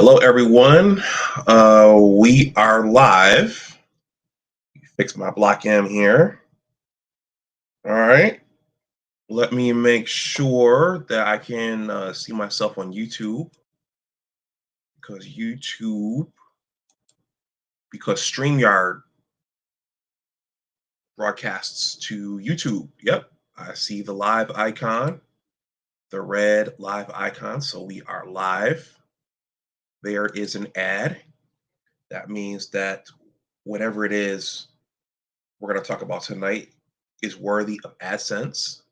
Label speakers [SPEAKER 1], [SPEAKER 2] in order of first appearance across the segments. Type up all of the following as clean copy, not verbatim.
[SPEAKER 1] Hello, everyone. We are live. Fix my block M here. All right. Let me make sure that I can see myself on YouTube because StreamYard broadcasts to YouTube. Yep. I see the live icon, the red live icon. So we are live. There is an ad. That means that whatever it is we're going to talk about tonight is worthy of AdSense.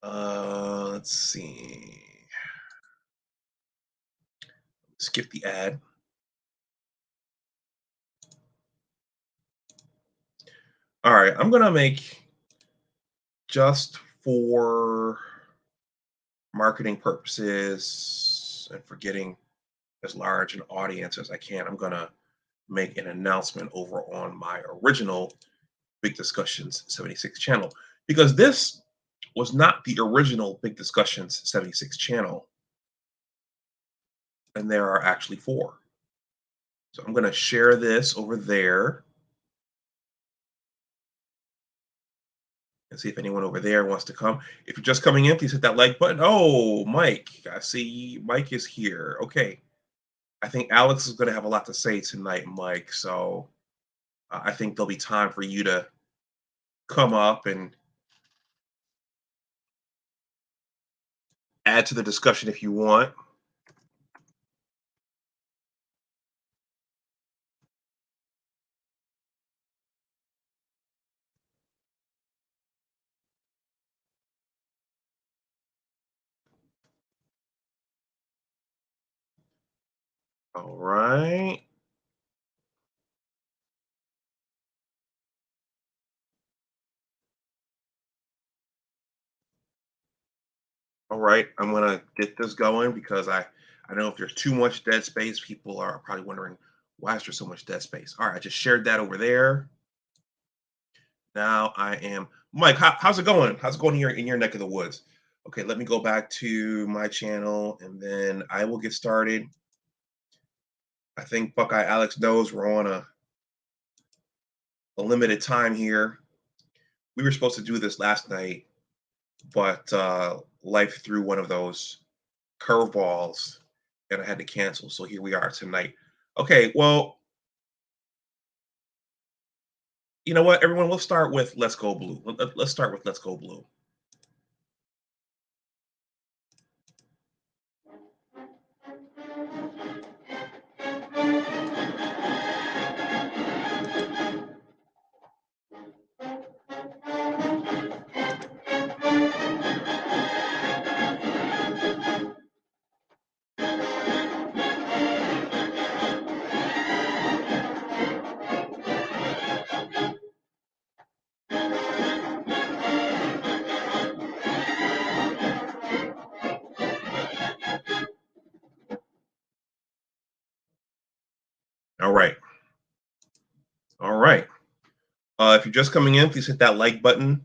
[SPEAKER 1] Let's see. Skip the ad. All right, I'm going to make, just for marketing purposes and for getting as large an audience as I can, I'm going to make an announcement over on my original Big Discussions 76 channel, because this was not the original Big Discussions 76 channel, and there are actually 4. So I'm going to share this over there and see if anyone over there wants to come. If you're just coming in, please hit that like button. Oh, Mike, I see Mike is here. Okay. I think Alex is going to have a lot to say tonight, Mike. So I think there'll be time for you to come up and add to the discussion if you want. All right. All right. I'm going to get this going because I know if there's too much dead space, people are probably wondering, why is there so much dead space? All right. I just shared that over there. Now I am Mike. How's it going? How's it going in your neck of the woods? Okay, let me go back to my channel and then I will get started. I think Buckeye Alex knows we're on a limited time here. We were supposed to do this last night, but life threw one of those curveballs and I had to cancel. So here we are tonight. Okay, well, you know what, everyone, we'll start with Let's Go Blue. Let's start with Let's Go Blue. All right. All right. If you're just coming in, please hit that like button.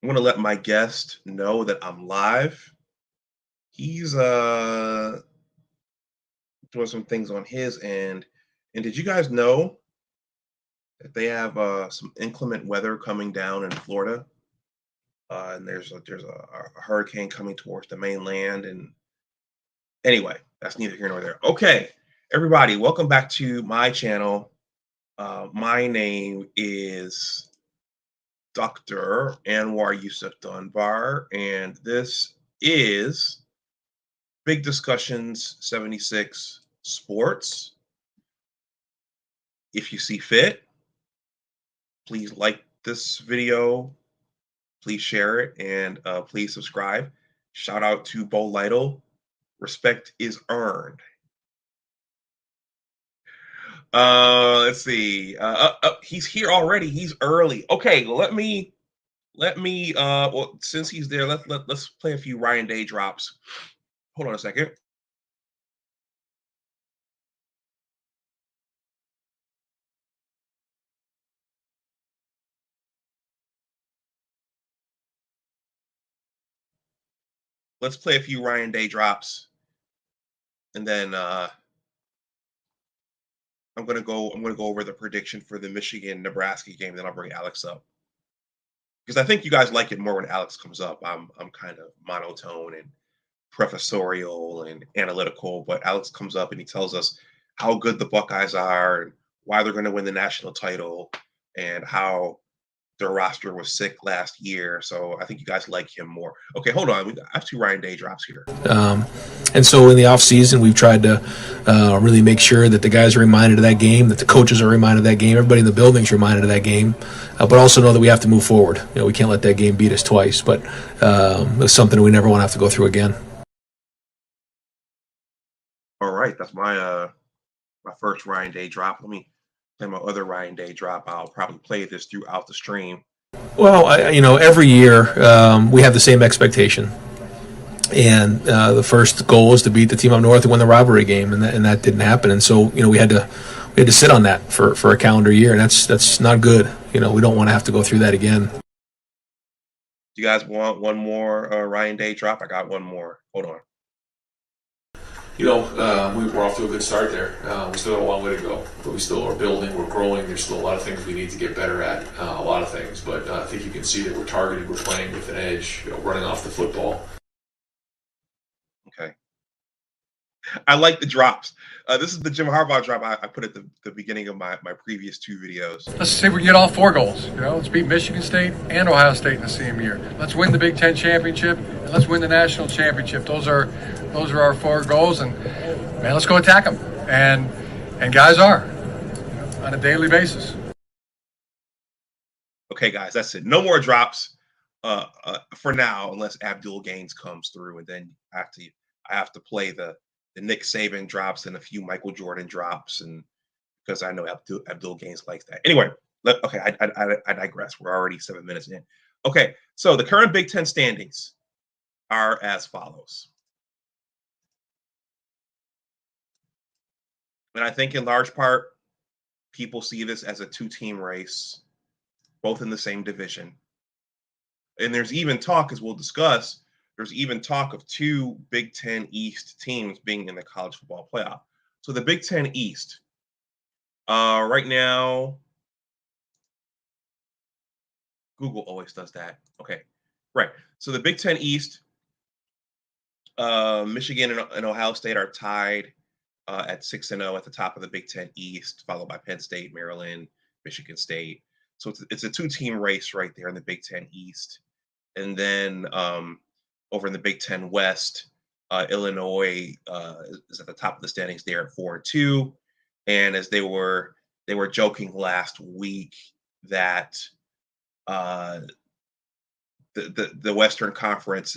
[SPEAKER 1] I'm going to let my guest know that I'm live. He's doing some things on his end. And did you guys know that they have some inclement weather coming down in Florida? And there's a hurricane coming towards the mainland. And anyway, that's neither here nor there. Okay, everybody, welcome back to my channel. My name is Dr. Anwar Yusuf Dunbar, and this is Big Discussions 76 Sports. If you see fit, please like this video, please share it, and please subscribe. Shout out to Bo Lytle. Respect is earned. Let's see. He's here already. He's early. Okay, let me well, since he's there, let's play a few Ryan Day drops. Hold on a second. Let's play a few Ryan Day drops, and then I'm gonna go over the prediction for the Michigan-Nebraska game, then I'll bring Alex up. Because I think you guys like it more when Alex comes up. I'm kind of monotone and professorial and analytical, but Alex comes up and he tells us how good the Buckeyes are and why they're going to win the national title and how their roster was sick last year. So I think you guys like him more. Okay, hold on. I have 2 Ryan Day drops here.
[SPEAKER 2] And so in the off season, we've tried to really make sure that the guys are reminded of that game, that the coaches are reminded of that game, everybody in the building's reminded of that game, but also know that we have to move forward. We can't let that game beat us twice, but it's something we never want to have to go through again.
[SPEAKER 1] All right, that's my first Ryan Day drop. Let me play my other Ryan Day drop. I'll probably play this throughout the stream.
[SPEAKER 2] Well, every year we have the same expectation. And the first goal was to beat the team up north and win the rivalry game, and that didn't happen. And so, we had to sit on that for a calendar year, and that's not good. We don't want to have to go through that again.
[SPEAKER 1] Do you guys want one more Ryan Day drop? I got one more. Hold on.
[SPEAKER 2] We're off to a good start there. We still have a long way to go, but we still are building, we're growing. There's still a lot of things we need to get better at, a lot of things. But I think you can see that we're targeted, we're playing with an edge, running off the football.
[SPEAKER 1] Okay. I like the drops. This is the Jim Harbaugh drop I put at the beginning of my previous 2 videos.
[SPEAKER 3] Let's see if we can get all 4 goals. Let's beat Michigan State and Ohio State in the same year. Let's win the Big Ten championship and let's win the national championship. Those are our 4 goals, and man, let's go attack them. And guys are on a daily basis.
[SPEAKER 1] Okay, guys, that's it. No more drops for now, unless Abdul Gaines comes through, and then I have to play the Nick Saban drops and a few Michael Jordan drops, and because I know Abdul Gaines likes that. Anyway, okay, I digress. We're already 7 minutes in. Okay, so the current Big Ten standings are as follows. And I think in large part, people see this as a 2-team race, both in the same division. And there's even talk, as we'll discuss, there's even talk of 2 Big Ten East teams being in the college football playoff. So the Big Ten East, right now, Google always does that. Okay, right. So the Big Ten East, Michigan and Ohio State are tied at 6-0 at the top of the Big Ten East, followed by Penn State, Maryland, Michigan State. So it's a 2-team race right there in the Big Ten East. And then over in the Big Ten West, Illinois is at the top of the standings there at 4-2. And as they were joking last week that the Western Conference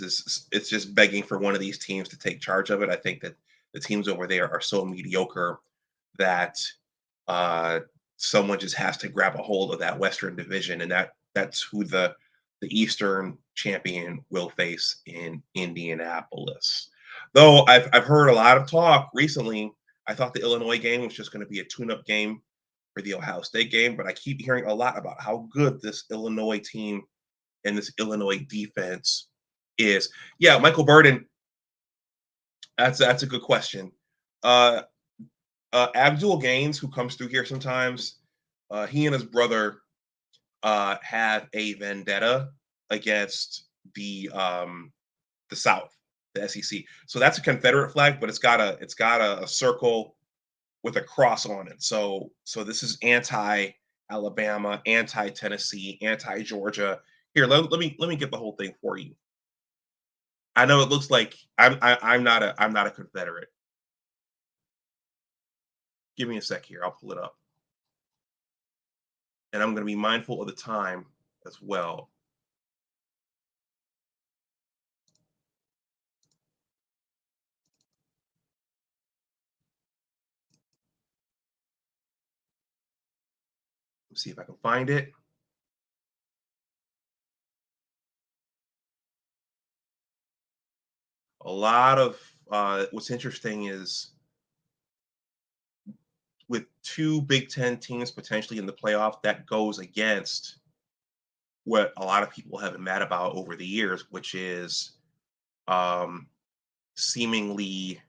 [SPEAKER 1] it's just begging for one of these teams to take charge of it. I think that the teams over there are so mediocre that someone just has to grab a hold of that Western division, and that's who the Eastern champion will face in Indianapolis. Though I've heard a lot of talk recently. I thought the Illinois game was just going to be a tune-up game for the Ohio State game, but I keep hearing a lot about how good this Illinois team and this Illinois defense is. Yeah, Michael Burden, that's a good question. Abdul Gaines, who comes through here sometimes, he and his brother have a vendetta against the South, the SEC. So that's a Confederate flag, but it's got a circle with a cross on it. So this is anti-Alabama, anti-Tennessee, anti-Georgia. Here, let me get the whole thing for you. I know it looks like I'm not a Confederate. Give me a sec here. I'll pull it up. And I'm going to be mindful of the time as well. Let's see if I can find it. A lot of what's interesting is with 2 Big Ten teams potentially in the playoff, that goes against what a lot of people have been mad about over the years, which is seemingly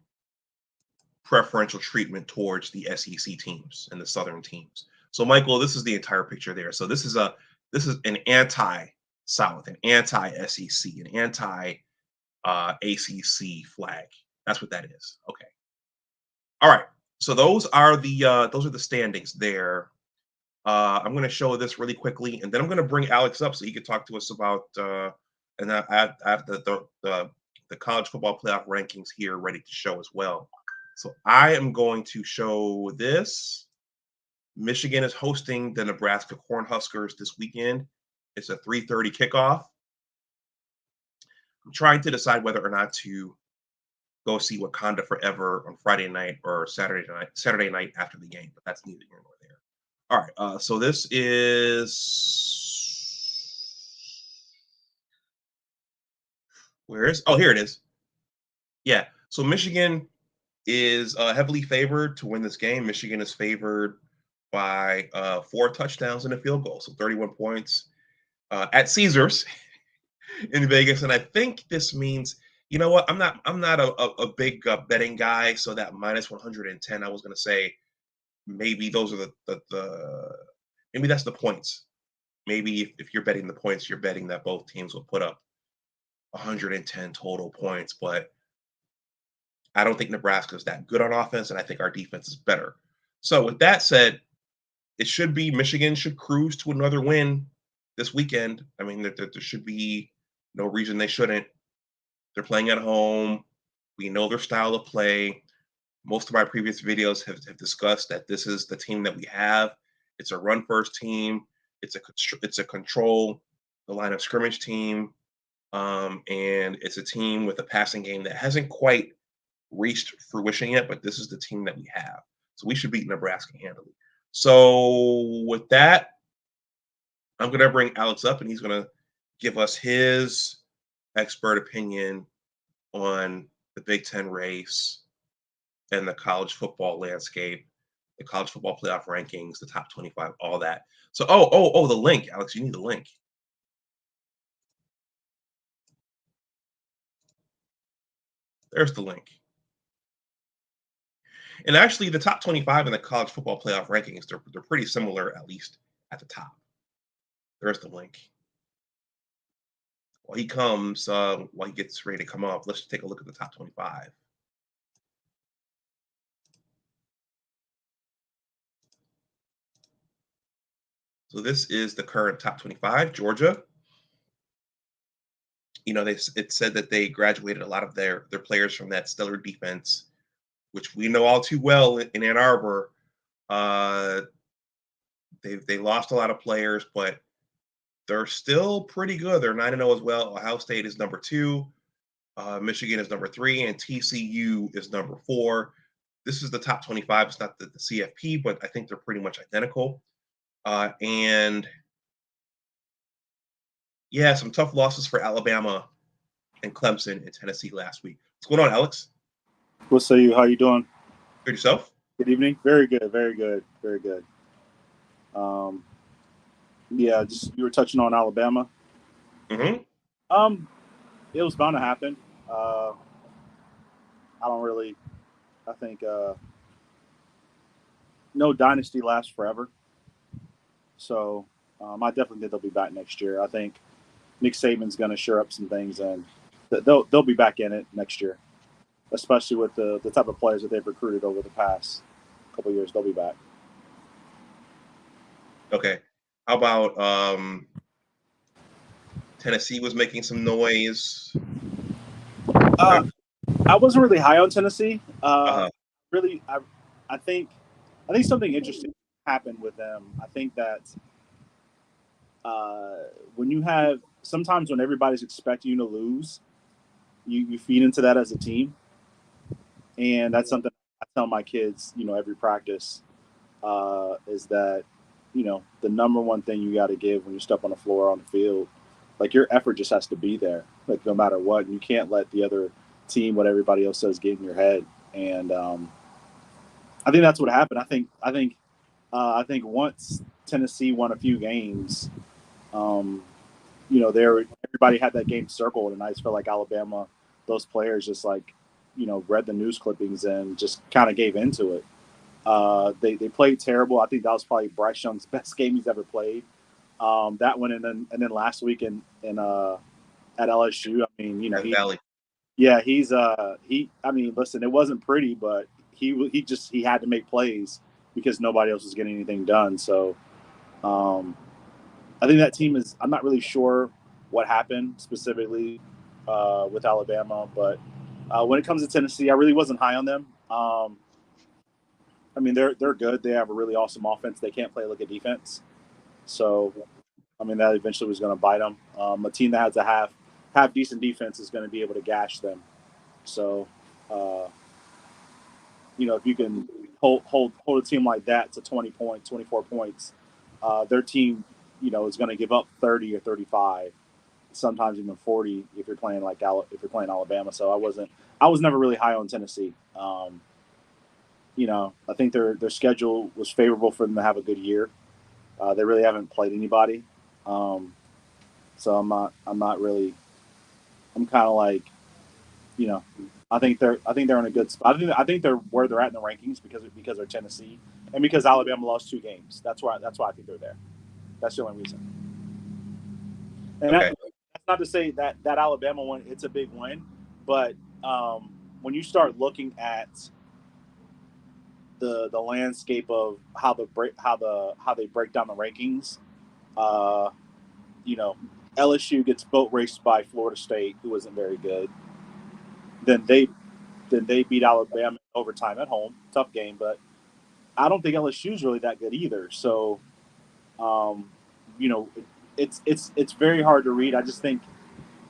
[SPEAKER 1] preferential treatment towards the SEC teams and the Southern teams. So, Michael, this is the entire picture there. So this is an anti-South, an anti-SEC, an anti-ACC flag. That's what that is. Okay. All right. So those are the standings there. I'm going to show this really quickly, and then I'm going to bring Alex up so he can talk to us about. And I have the college football playoff rankings here ready to show as well. So I am going to show this. Michigan is hosting the Nebraska Cornhuskers this weekend. It's a 3:30 kickoff. I'm trying to decide whether or not to go see Wakanda Forever on Friday night or Saturday night after the game, but that's neither here nor there. All right, so this is here it is. Yeah, so Michigan is heavily favored to win this game. Michigan is favored by 4 touchdowns and a field goal, so 31 points at Caesars in Vegas. And I think this means, you know what? I'm not a big betting guy, so that minus 110, I was going to say maybe those are maybe that's the points. Maybe if you're betting the points, you're betting that both teams will put up 110 total points, but I don't think Nebraska is that good on offense, and I think our defense is better. So with that said, it should be Michigan should cruise to another win this weekend. I mean, there should be no reason they shouldn't. They're playing at home. We know their style of play. Most of my previous videos have discussed that this is the team that we have. It's a run-first team. It's a control the line of scrimmage team, and it's a team with a passing game that hasn't quite reached fruition yet. But this is the team that we have, so we should beat Nebraska handily. So with that, I'm going to bring Alex up, and he's going to give us his expert opinion on the Big Ten race and the college football landscape, the college football playoff rankings, the top 25, all that. So, the link, Alex, you need the link. There's the link. And actually, the top 25 in the college football playoff rankings, they're pretty similar, at least at the top. There's the link. While he comes, while he gets ready to come up, let's take a look at the top 25. So this is the current top 25. Georgia. You know, it said that they graduated a lot of their players from that stellar defense, which we know all too well in Ann Arbor. They lost a lot of players, but they're still pretty good. They're 9-0 as well. Ohio State is number 2. Michigan is number 3, and TCU is number 4. This is the top 25. It's not the CFP, but I think they're pretty much identical. And yeah, some tough losses for Alabama and Clemson and Tennessee last week. What's going on, Alex?
[SPEAKER 4] What's up, you? How you doing?
[SPEAKER 1] Good yourself?
[SPEAKER 4] Good evening. Very good. Very good. Very good. Yeah, just you were touching on Alabama.
[SPEAKER 1] Mm-hmm.
[SPEAKER 4] It was bound to happen. I think no dynasty lasts forever. So I definitely think they'll be back next year. I think Nick Saban's going to shore up some things, and they'll be back in it next year, especially with the type of players that they've recruited over the past couple of years. They'll be back.
[SPEAKER 1] Okay. How about Tennessee was making some noise?
[SPEAKER 4] I wasn't really high on Tennessee. Really, I think something interesting happened with them. I think that sometimes when everybody's expecting you to lose, you feed into that as a team, and that's something I tell my kids. Every practice is that the number one thing you got to give when you step on the floor on the field, like your effort just has to be there, like no matter what. And you can't let the other team, what everybody else says, get in your head. And I think that's what happened. I think once Tennessee won a few games, everybody had that game circled, and I just felt like Alabama, those players just like read the news clippings and just kind of gave into it. They played terrible. I think that was probably Bryce Young's best game he's ever played. That one, and then last week in at LSU. I mean,
[SPEAKER 1] Valley.
[SPEAKER 4] he's I mean, listen, it wasn't pretty, but he had to make plays because nobody else was getting anything done. So I think that team is. I'm not really sure what happened specifically with Alabama, but when it comes to Tennessee, I really wasn't high on them. I mean, they're good. They have a really awesome offense. They can't play like a defense. So, I mean, that eventually was going to bite them. A team that has a half decent defense is going to be able to gash them. So, if you can hold a team like that to 20 points, 24 points, their team, is going to give up 30 or 35, sometimes even 40 if you're playing Alabama. So I was never really high on Tennessee. I think their schedule was favorable for them to have a good year. They really haven't played anybody. So I'm not really. I'm kind of like, I think they're in a good spot. I think they're where they're at in the rankings because they're Tennessee and because Alabama lost 2 games. That's why I think they're there. That's the only reason. And
[SPEAKER 1] Okay.
[SPEAKER 4] that's not to say that Alabama one, it's a big win, but when you start looking at the landscape of how they break down the rankings, LSU gets boat raced by Florida State, who isn't very good. Then they beat Alabama in overtime at home, tough game, but I don't think LSU is really that good either. So, it's very hard to read. I just think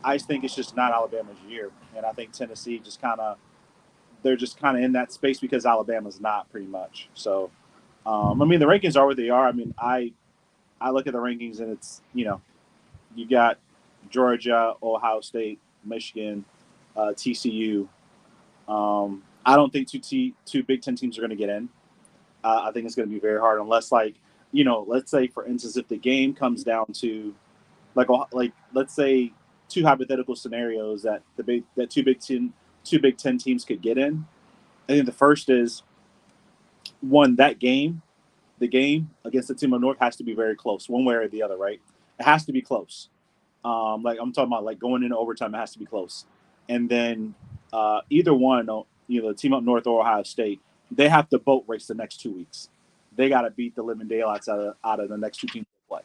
[SPEAKER 4] it's just not Alabama's year, and I think Tennessee they're just kind of in that space because Alabama's not, pretty much. So, I mean, the rankings are what they are. I mean, I look at the rankings and it's you got Georgia, Ohio State, Michigan, TCU. I don't think two Big Ten teams are going to get in. I think it's going to be very hard unless, let's say, for instance, if the game comes down to, let's say, 2 hypothetical scenarios that two Big Ten teams could get in. I think the first is the game against the team of North has to be very close, one way or the other, right? It has to be close. I'm talking about going into overtime, it has to be close. And then either one, the team up north or Ohio State, they have to boat race the next 2 weeks. They got to beat the living daylights out of the next 2 teams they play,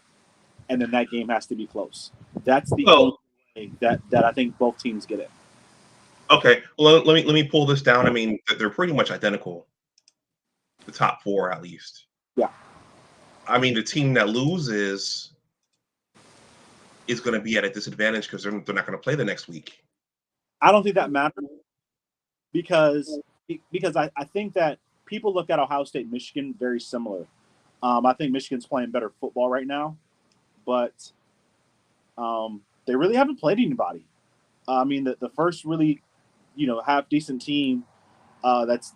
[SPEAKER 4] and then that game has to be close. That's the only way that I think both teams get it.
[SPEAKER 1] Okay, well, let me pull this down. I mean, they're pretty much identical. The top 4, at least.
[SPEAKER 4] Yeah.
[SPEAKER 1] I mean, the team that loses is going to be at a disadvantage because they're not going to play the next week.
[SPEAKER 4] I don't think that matters because I think that people look at Ohio State and Michigan very similar. I think Michigan's playing better football right now, but they really haven't played anybody. I mean, the first really, half decent team that's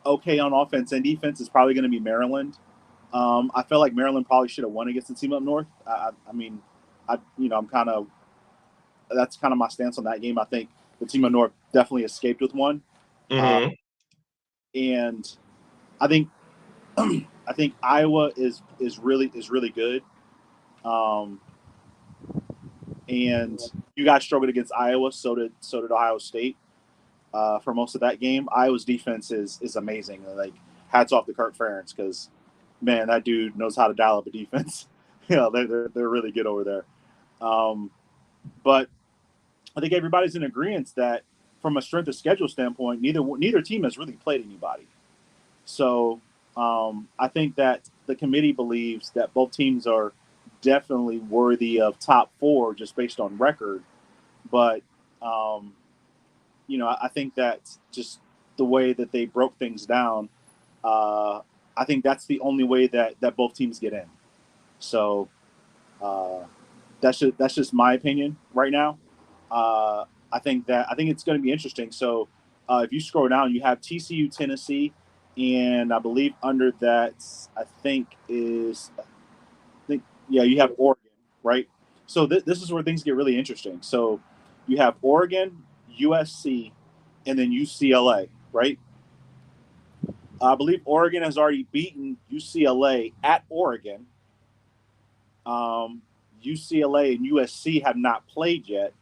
[SPEAKER 4] okay on offense and defense is probably going to be Maryland. I feel like Maryland probably should have won against the team up north. That's kind of my stance on that game. I think the team up north definitely escaped with one.
[SPEAKER 1] Mm-hmm.
[SPEAKER 4] And I think Iowa is really good. And you guys struggled against Iowa, so did Ohio State for most of that game. Iowa's defense is amazing. Like, hats off to Kirk Ferentz because, man, that dude knows how to dial up a defense. They're really good over there. But I think everybody's in agreement that from a strength of schedule standpoint, neither team has really played anybody. So I think that the committee believes that both teams are definitely worthy of top 4 just based on record. But, I think that just the way that they broke things down, I think that's the only way that both teams get in. So that's just my opinion right now. I think it's going to be interesting. So if you scroll down, you have TCU, Tennessee, and I believe under that, you have Oregon, right? So this is where things get really interesting. So you have Oregon, USC, and then UCLA, right? I believe Oregon has already beaten UCLA at Oregon. UCLA and USC have not played yet,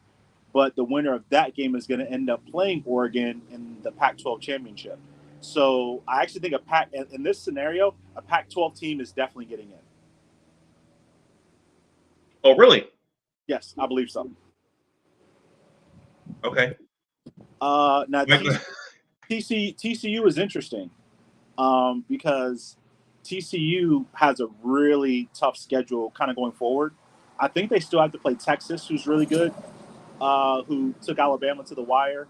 [SPEAKER 4] but the winner of that game is going to end up playing Oregon in the Pac-12 championship. So I actually think in this scenario, a Pac-12 team is definitely getting in.
[SPEAKER 1] Oh, really?
[SPEAKER 4] Yes, I believe so.
[SPEAKER 1] Okay.
[SPEAKER 4] Now
[SPEAKER 1] Michael-
[SPEAKER 4] TCU is interesting because TCU has a really tough schedule kind of going forward. I think they still have to play Texas, who's really good, who took Alabama to the wire.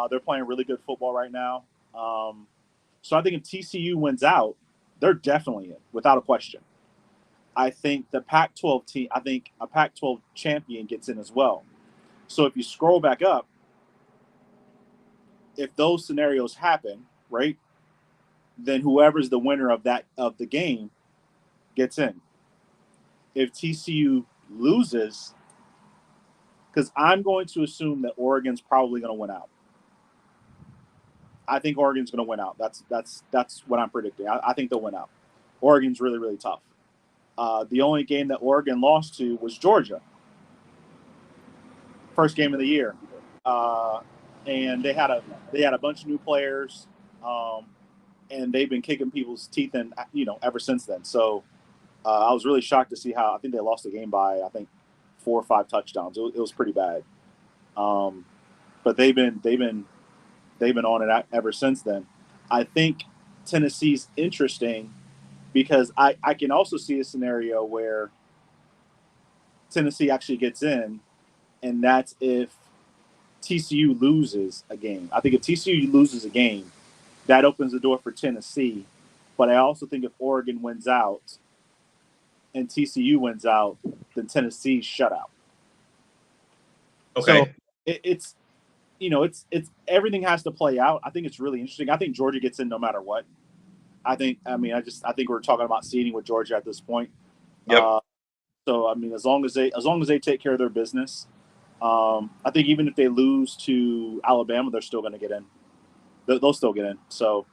[SPEAKER 4] They're playing really good football right now. So I think if TCU wins out, they're definitely in, without a question. I think the Pac-12 team, I think a Pac-12 champion gets in as well. So if you scroll back up, if those scenarios happen, right, then whoever's the winner of the game gets in. If TCU loses, because I'm going to assume that Oregon's probably going to win out. I think Oregon's going to win out. That's what I'm predicting. I think they'll win out. Oregon's really, really tough. The only game that Oregon lost to was Georgia. First game of the year, and they had a bunch of new players, and they've been kicking people's teeth in, ever since then. So I was really shocked to see how I think they lost the game by 4 or 5 touchdowns. It was pretty bad, but they've been on it ever since then. I think Tennessee's interesting because I can also see a scenario where Tennessee actually gets in, and that's if TCU loses a game. I think if TCU loses a game, that opens the door for Tennessee. But I also think if Oregon wins out and TCU wins out, then Tennessee's shut out.
[SPEAKER 1] Okay.
[SPEAKER 4] So it's everything has to play out. I think it's really interesting. I think Georgia gets in no matter what. I think we're talking about seeding with Georgia at this point.
[SPEAKER 1] Yep.
[SPEAKER 4] So as long as they take care of their business, I think even if they lose to Alabama, they're still going to get in. They'll still get in. So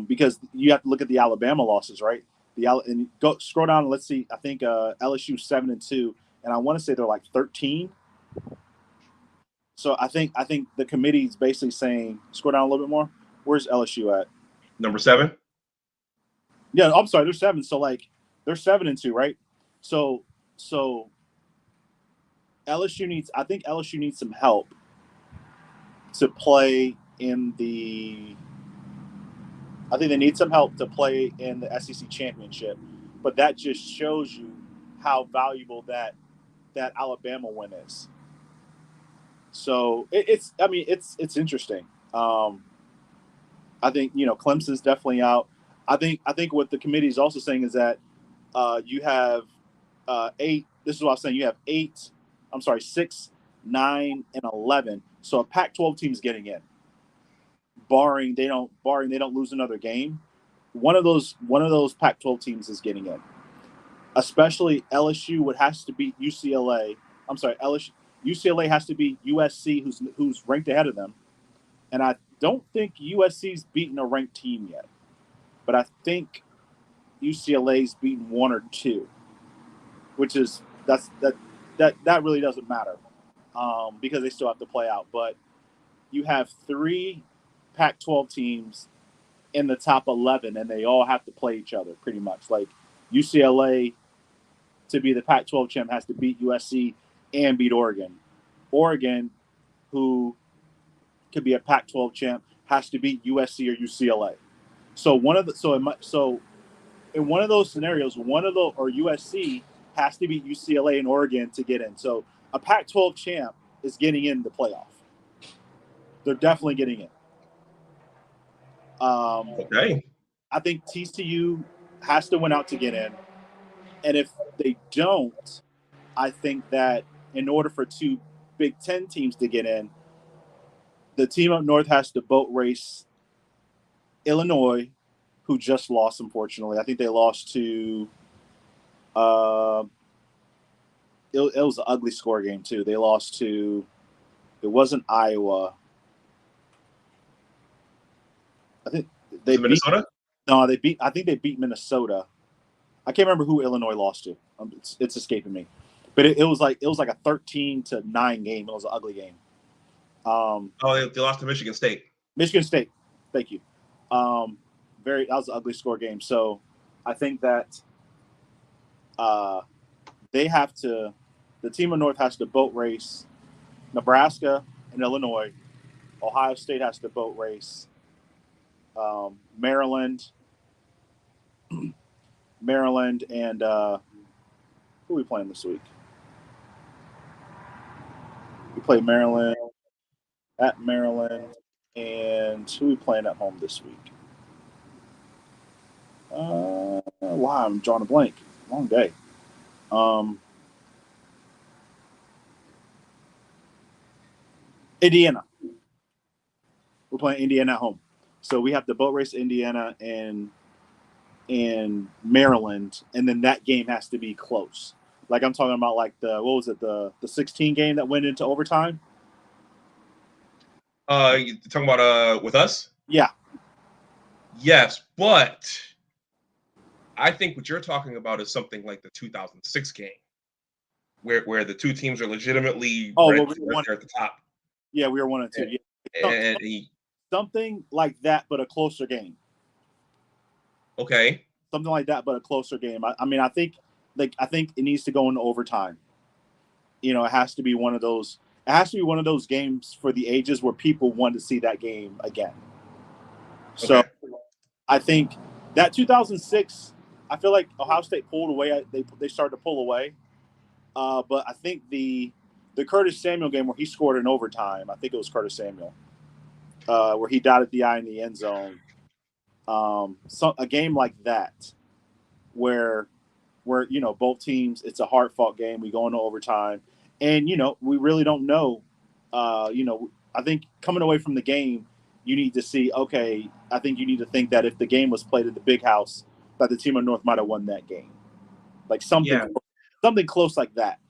[SPEAKER 4] because you have to look at the Alabama losses, right? And scroll down and let's see. I think LSU 7-2, and I want to say they're like 13. So I think the committee's basically saying, scroll down a little bit more. Where's LSU at?
[SPEAKER 1] Number 7.
[SPEAKER 4] Yeah, I'm sorry, they're 7. So they're 7-2, right? So LSU needs some help to play in the. I think they need some help to play in the SEC championship, but that just shows you how valuable that Alabama win is. So it's interesting. I think Clemson's definitely out. I think what the committee is also saying is that you have 8. This is what I was saying. You have 8. I'm sorry, 6, 9, and 11. So a Pac-12 team's getting in, barring they don't lose another game. One of those Pac-12 teams is getting in. Especially LSU has to beat UCLA. I'm sorry, UCLA has to beat USC, who's ranked ahead of them. And I don't think USC's beaten a ranked team yet, but I think UCLA's beaten 1 or 2, which is that really doesn't matter because they still have to play out. But you have 3 Pac-12 teams in the top 11, and they all have to play each other pretty much. Like UCLA, to be the Pac-12 champ, has to beat USC and beat Oregon. Oregon, who could be a Pac-12 champ, has to beat USC or UCLA. So in one of those scenarios, or USC has to beat UCLA and Oregon to get in. So a Pac-12 champ is getting in the playoff. They're definitely getting in.
[SPEAKER 1] Okay.
[SPEAKER 4] I think TCU has to win out to get in. And if they don't, I think that in order for 2 Big Ten teams to get in, the team up north has to boat race Illinois, who just lost, unfortunately. I think they lost to it was an ugly score game, too. They lost to – it wasn't Iowa. I think
[SPEAKER 1] Was
[SPEAKER 4] they
[SPEAKER 1] it Minnesota?
[SPEAKER 4] I think they beat Minnesota. I can't remember who Illinois lost to. It's escaping me, but it was like a 13-9 game. It was an ugly game.
[SPEAKER 1] Oh, they lost to Michigan State.
[SPEAKER 4] Michigan State. Thank you. That was an ugly score game. So I think that the team of North has to boat race Nebraska and Illinois. Ohio State has to boat race Maryland, and who are we playing this week? We play Maryland at Maryland, and who are we playing at home this week? Wow, I'm drawing a blank. Long day. Indiana. We're playing Indiana at home, so we have to boat race Indiana and Maryland, and then that game has to be close. Like I'm talking about, like the 16 game that went into overtime.
[SPEAKER 1] You talking about with us?
[SPEAKER 4] Yeah.
[SPEAKER 1] Yes, but I think what you're talking about is something like the 2006 game, where the two teams are legitimately right there at the top.
[SPEAKER 4] Yeah, we were 1 and 2. Yeah. Something like that, but a closer game.
[SPEAKER 1] Okay.
[SPEAKER 4] Something like that, but a closer game. I mean, I think it needs to go into overtime. You know, it has to be one of those. It has to be one of those games for the ages where people want to see that game again. So, I think that 2006, I feel like Ohio State pulled away. They started to pull away, but I think the Curtis Samuel game where he scored in overtime. I think it was Curtis Samuel, where he dotted the I in the end zone. A game like that, where both teams, it's a hard fought game. We go into overtime, and we really don't know. I think coming away from the game, you need to see. Okay, I think you need to think that if the game was played at the Big House, that the team of North might have won that game, like something close like that.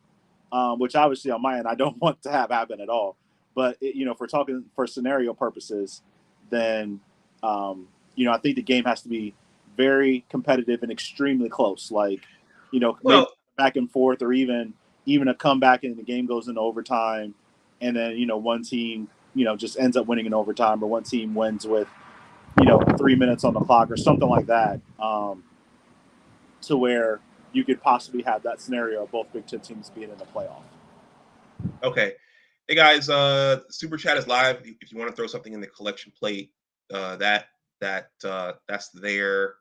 [SPEAKER 4] Which obviously on my end I don't want to have happen at all. But if we're talking for scenario purposes, then I think the game has to be very competitive and extremely close. Like, maybe back and forth, or even a comeback and the game goes into overtime, and then one team just ends up winning in overtime, or one team wins with 3 minutes on the clock or something like that, to where you could possibly have that scenario of both Big Ten teams being in the playoff.
[SPEAKER 1] Okay. Hey guys, Super Chat is live. If you want to throw something in the collection plate, that's there.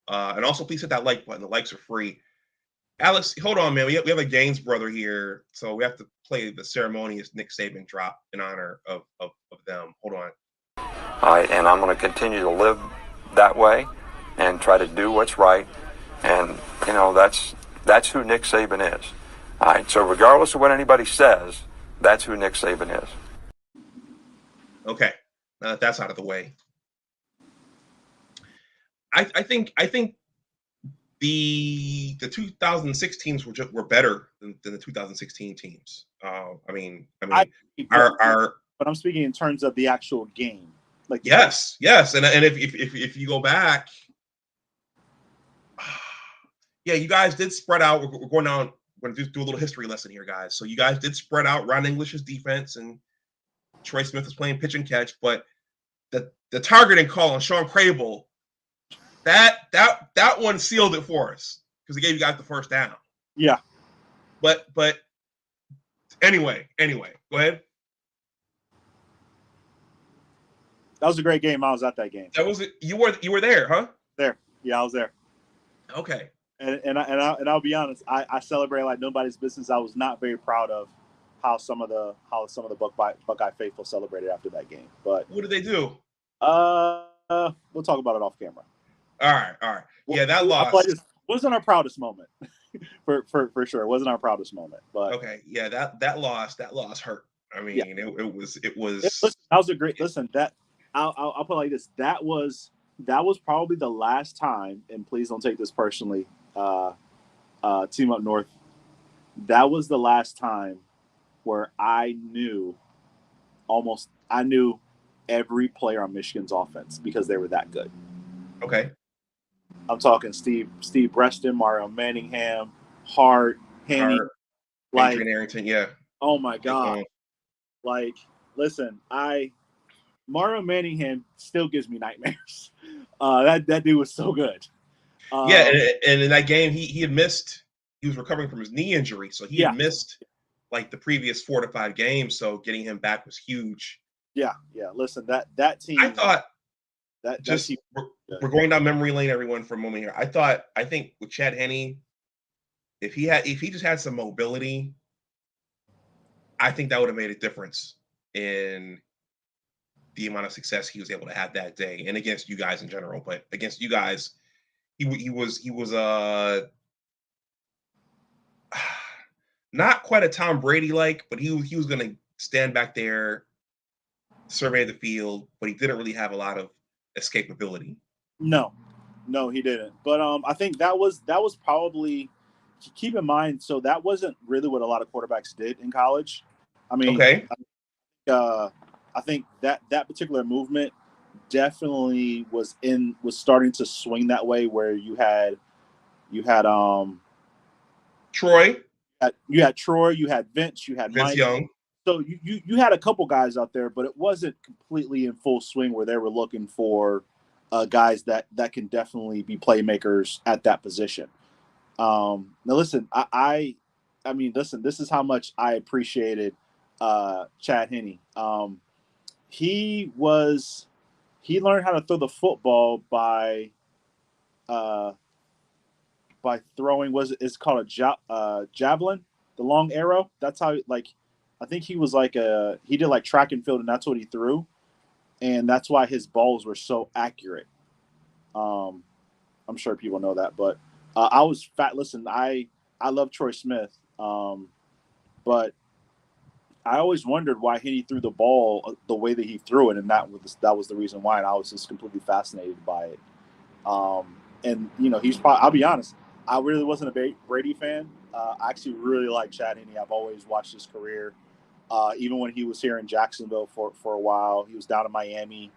[SPEAKER 1] And also please hit that like button. The likes are free. Alex, hold on, man. We have a Gaines brother here, so we have to play the ceremonious Nick Saban drop in honor of them. Hold on.
[SPEAKER 5] All right, and I'm going to continue to live that way and try to do what's right. And, that's who Nick Saban is. All right, so regardless of what anybody says, that's who Nick Saban is.
[SPEAKER 1] Okay, now that that's out of the way, I think the 2006 teams were better than the 2016 teams. But
[SPEAKER 4] I'm speaking in terms of the actual game. Like
[SPEAKER 1] yes, and if you go back, yeah, you guys did spread out. We're going down. We're going to do a little history lesson here, guys. So you guys did spread out. Ron English's defense, and Troy Smith was playing pitch and catch. But the targeting call on Sean Crable, that one sealed it for us because it gave you guys the first down.
[SPEAKER 4] Yeah.
[SPEAKER 1] But anyway, go ahead.
[SPEAKER 4] That was a great game. I was at that game.
[SPEAKER 1] That was it. You were there, huh?
[SPEAKER 4] There. Yeah, I was there.
[SPEAKER 1] Okay.
[SPEAKER 4] And I'll be honest. I celebrate like nobody's business. I was not very proud of how some of the Buckeye faithful celebrated after that game. But
[SPEAKER 1] what did they do?
[SPEAKER 4] We'll talk about it off camera.
[SPEAKER 1] All right. Yeah, that loss
[SPEAKER 4] wasn't our proudest moment, for sure. It wasn't our proudest moment. But
[SPEAKER 1] okay, yeah, that loss hurt. I mean, yeah. it was.
[SPEAKER 4] Listen, that was a great. Listen, that I'll put it like this. That was probably the last time, and please don't take this personally, Team Up North. That was the last time where I knew every player on Michigan's offense because they were that good.
[SPEAKER 1] Okay.
[SPEAKER 4] I'm talking Steve Breston, Mario Manningham, Hart, Henny.
[SPEAKER 1] Hart,
[SPEAKER 4] Like,
[SPEAKER 1] Adrian Arrington, yeah.
[SPEAKER 4] oh my God. Like, listen, Mario Manningham still gives me nightmares. That dude was so good.
[SPEAKER 1] Yeah, and in that game, he had missed. He was recovering from his knee injury, so he had missed like the previous 4 to 5 games. So getting him back was huge.
[SPEAKER 4] Yeah. Listen, that team.
[SPEAKER 1] I thought
[SPEAKER 4] that
[SPEAKER 1] just
[SPEAKER 4] team,
[SPEAKER 1] we're going down memory lane, everyone, for a moment here. I think with Chad Henne, if he just had some mobility, I think that would have made a difference in the amount of success he was able to have that day, and against you guys in general. But against you guys, he was not quite a Tom Brady like, but he was going to stand back there, survey the field, but he didn't really have a lot of escapability.
[SPEAKER 4] No, he didn't. But I think that was probably, keep in mind. So that wasn't really what a lot of quarterbacks did in college. I mean,
[SPEAKER 1] okay.
[SPEAKER 4] I think that particular movement definitely was starting to swing that way, where you had
[SPEAKER 1] Troy.
[SPEAKER 4] You had Troy, you had Vince, you had
[SPEAKER 1] Vince
[SPEAKER 4] Mike.
[SPEAKER 1] Young.
[SPEAKER 4] So you had a couple guys out there, but it wasn't completely in full swing where they were looking for guys that can definitely be playmakers at that position. Now listen, I mean, listen, this is how much I appreciated Chad Henne. He learned how to throw the football by throwing, it's called a javelin, the long arrow. That's how, like, I think he was like he did like track and field, and that's what he threw, and that's why his balls were so accurate. I'm sure people know that, but I was fat. Listen, I love Troy Smith, but I always wondered why he threw the ball the way that he threw it, and that was the reason why, and I was just completely fascinated by it. And he's probably, I'll be honest, I really wasn't a Brady fan. I actually really like Chad Henne. I've always watched his career. Even when he was here in Jacksonville for a while, he was down in Miami.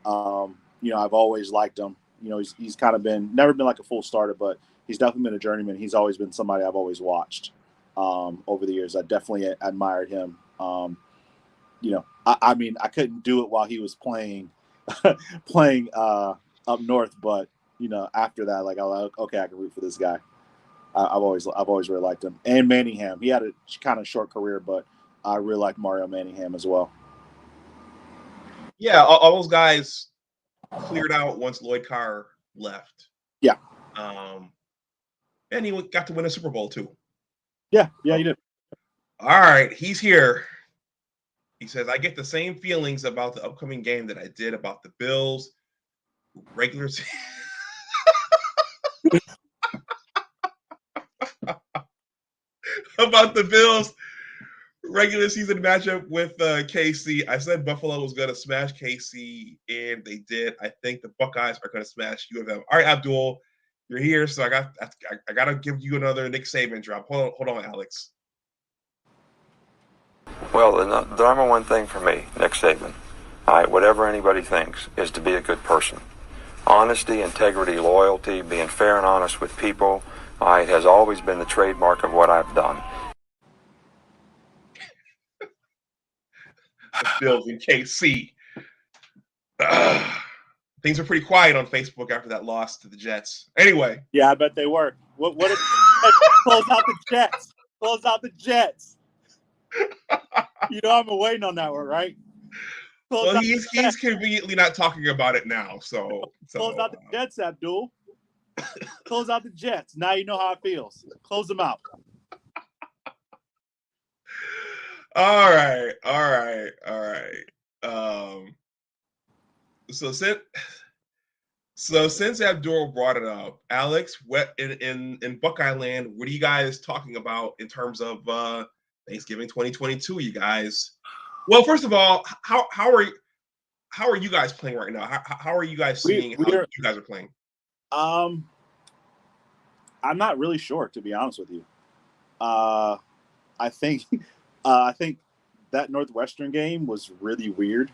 [SPEAKER 4] I've always liked him. He's kind of never been like a full starter, but he's definitely been a journeyman. He's always been somebody I've always watched over the years. I definitely admired him. I mean, I couldn't do it while he was playing up north, but after that, like, I was like, okay, I can root for this guy. I've always really liked him. And Manningham, he had a kind of short career, but I really like Mario Manningham as well.
[SPEAKER 1] Yeah, all those guys cleared out once Lloyd Carr left.
[SPEAKER 4] Yeah.
[SPEAKER 1] And he got to win a Super Bowl too.
[SPEAKER 4] Yeah, he did.
[SPEAKER 1] All right, he's here. He says, I get the same feelings about the upcoming game that I did about the Bills regular season. About the Bills regular season matchup with KC. I said Buffalo was going to smash KC, and they did. I think the Buckeyes are going to smash U of M. All right, Abdul, you're here, so I got to give you another Nick Saban drop. Hold on, Alex.
[SPEAKER 5] Well, the number one thing for me, Nick Saban, all right, whatever anybody thinks, is to be a good person. Honesty, integrity, loyalty, being fair and honest with people, all right, has always been the trademark of what I've done.
[SPEAKER 1] The Bills in KC. Things were pretty quiet on Facebook after that loss to the Jets. Anyway.
[SPEAKER 4] Yeah, I bet they were. What if close out the Jets? Close out the Jets. I've been waiting on that one, right?
[SPEAKER 1] Well, he's conveniently not talking about it now. So
[SPEAKER 4] close out the Jets, Abdul. Close out the Jets. Now you know how it feels. Close them out.
[SPEAKER 1] All right. So since Abdul brought it up, Alex, in Buckeye Land, what are you guys talking about in terms of Thanksgiving 2022? You guys. Well, first of all, how are you guys playing right now? How are you guys seeing how you guys are playing?
[SPEAKER 4] I'm not really sure, to be honest with you. I think that Northwestern game was really weird.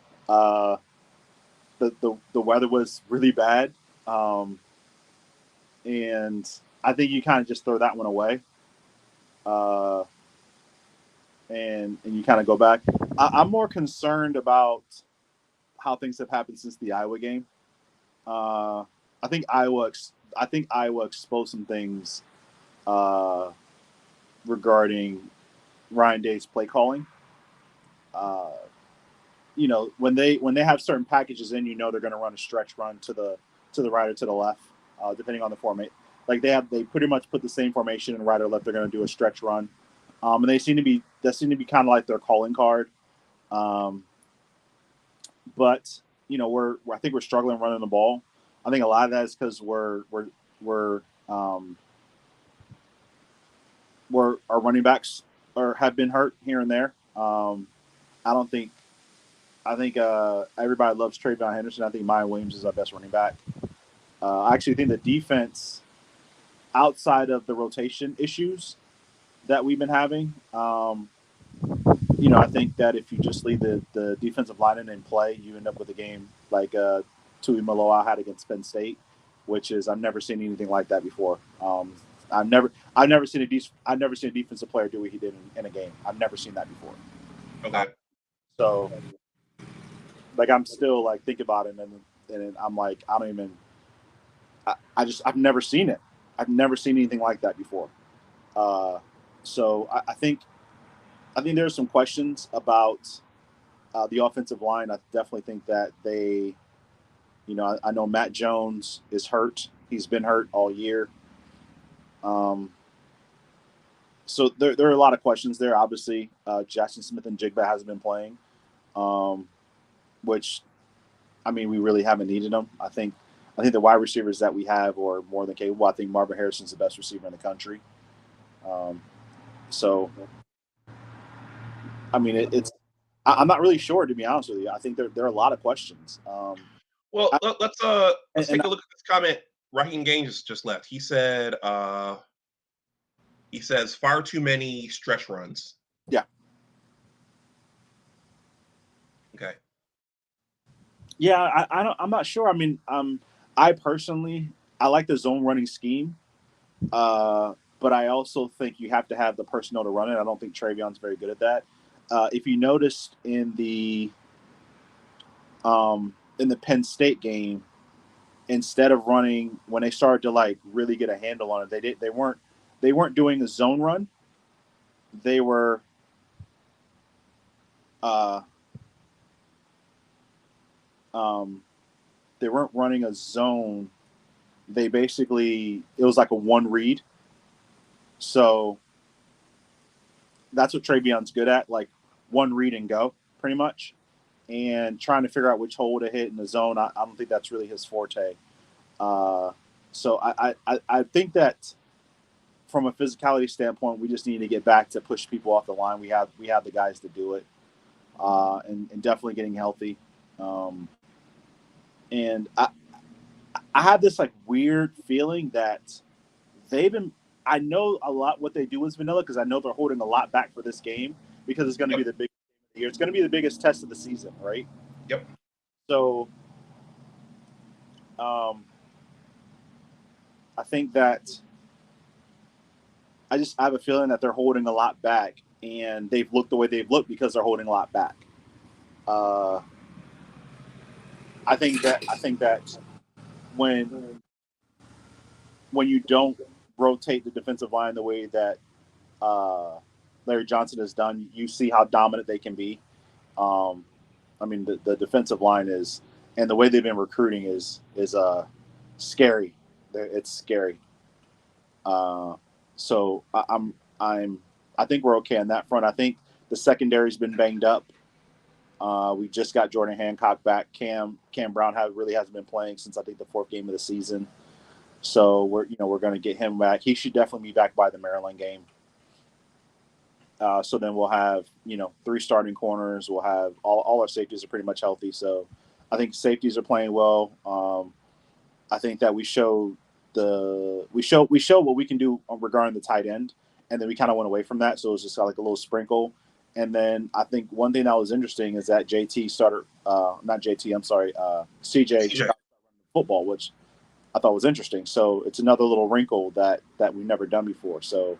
[SPEAKER 4] the weather was really bad, and I think you kind of just throw that one away, and you kind of go back. I'm more concerned about how things have happened since the Iowa game. I think Iowa exposed some things regarding Ryan Day's play calling. When they have certain packages in, they're going to run a stretch run to the right or to the left, depending on the formation. Like they pretty much put the same formation in right or left. They're going to do a stretch run, and that seem to be kind of like their calling card. But I think we're struggling running the ball. I think a lot of that is because our running backs have been hurt here and there. I think everybody loves Travion Henderson. I think Maya Williams is our best running back. I actually think the defense, outside of the rotation issues that we've been having, I think that if you just leave the defensive lineman in play, you end up with a game like Tui Maloa had against Penn State, which is I've never seen anything like that before. I've never seen a defensive player do what he did in a game. I've never seen that before.
[SPEAKER 1] Okay.
[SPEAKER 4] So, I'm still think about it, and I'm like, I don't even. I've never seen it. I've never seen anything like that before. So I think there's some questions about the offensive line. I definitely think that they, I know Matt Jones is hurt. He's been hurt all year. So there are a lot of questions there. Obviously, Jackson Smith and Jigba hasn't been playing, which, we really haven't needed them. I think the wide receivers that we have are more than capable. I think Marvin Harrison's the best receiver in the country. So, it's. I'm not really sure, to be honest with you. I think there are a lot of questions.
[SPEAKER 1] Let's take a look at this comment. Raheem Gaines just left. He said, he says far too many stretch runs.
[SPEAKER 4] Yeah.
[SPEAKER 1] Okay.
[SPEAKER 4] Yeah, I'm not sure. I personally like the zone running scheme, but I also think you have to have the personnel to run it. I don't think Travion's very good at that. If you noticed in the Penn State game, instead of running when they started to really get a handle on it, they weren't doing a zone run. They were they weren't running a zone. They basically, it was like a one read. So that's what Travion's good at, one read and go, pretty much. And trying to figure out which hole to hit in the zone, I don't think that's really his forte. So I think that from a physicality standpoint, we just need to get back to push people off the line. We have the guys to do it, and definitely getting healthy. And I have this weird feeling that they've been. I know a lot what they do is vanilla because I know they're holding a lot back for this game because it's going to be the big game of the year. It's going to be the biggest test of the season, right?
[SPEAKER 1] Yep.
[SPEAKER 4] So, I think that I have a feeling that they're holding a lot back, and they've looked the way they've looked because they're holding a lot back. I think that when you don't rotate the defensive line the way that Larry Johnson has done, you see how dominant they can be. The defensive line is, and the way they've been recruiting is scary. It's scary. So I think we're okay on that front. I think the secondary's been banged up. We just got Jordan Hancock back. Cam Brown really hasn't been playing since I think the fourth game of the season. So we're going to get him back. He should definitely be back by the Maryland game. So then we'll have 3 starting corners. We'll have all our safeties are pretty much healthy. So I think safeties are playing well. I think that we show what we can do regarding the tight end, and then we kind of went away from that. So it was just a little sprinkle. And then I think one thing that was interesting is that JT started, not JT, I'm sorry, CJ
[SPEAKER 1] CJ.
[SPEAKER 4] football, which I thought was interesting. So it's another little wrinkle that we've never done before. So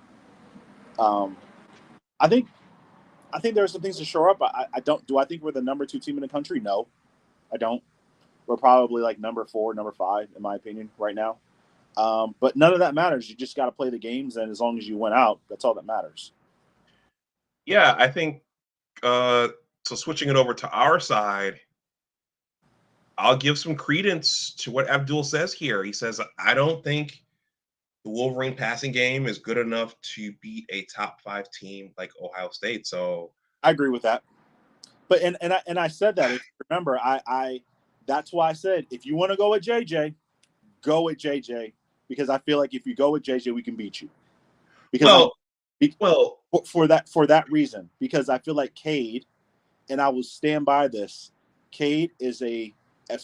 [SPEAKER 4] I think there's some things to shore up. I don't. Do I think we're the number 2 team in the country? No, I don't. We're probably like number 4, number 5, in my opinion, right now. But none of that matters. You just got to play the games, and as long as you win out, that's all that matters.
[SPEAKER 1] Yeah, I think so. Switching it over to our side, I'll give some credence to what Abdul says here. He says, I don't think the Wolverine passing game is good enough to beat a top 5 team like Ohio State. So
[SPEAKER 4] I agree with that. But and I said that. If you remember, I that's why I said if you want to go with JJ, go with JJ, because I feel like if you go with JJ, we can beat you. Because for that reason, because I feel like Cade, and I will stand by this. Cade is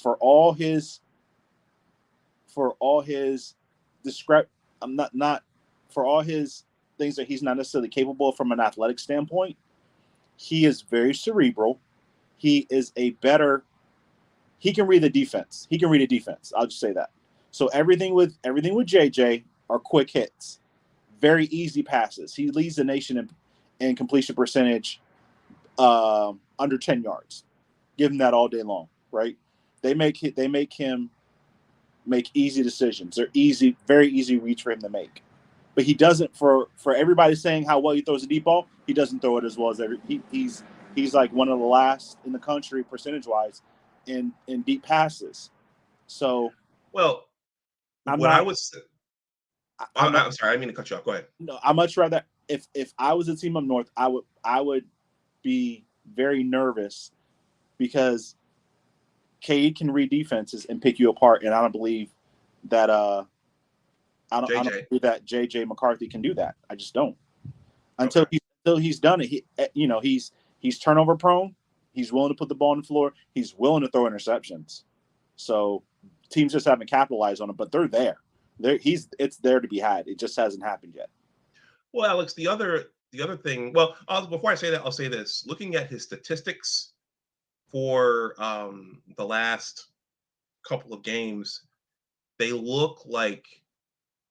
[SPEAKER 4] for all his for all his things that he's not necessarily capable of from an athletic standpoint. He is very cerebral. He is he can read the defense. He can read a defense. I'll just say that. So everything with JJ are quick hits, very easy passes. He leads the nation in completion percentage under 10 yards. Give him that all day long, right? They make him make easy decisions. They're easy, very easy reach for him to make. But he doesn't, for everybody saying how well he throws a deep ball, he doesn't throw it as well as he's like one of the last in the country percentage wise in deep passes. So
[SPEAKER 1] I'm sorry, I didn't mean to cut you off. Go ahead.
[SPEAKER 4] No, I much rather if I was a team up north, I would be very nervous because Cade can read defenses and pick you apart, and I don't believe that I don't believe that JJ McCarthy can do that. I just don't. Until he's done it. He's turnover prone. He's willing to put the ball on the floor. He's willing to throw interceptions. So teams just haven't capitalized on it, but they're there. It's there to be had. It just hasn't happened yet.
[SPEAKER 1] Well, Alex, the other thing. Well, before I say that, I'll say this. Looking at his statistics for the last couple of games, they look like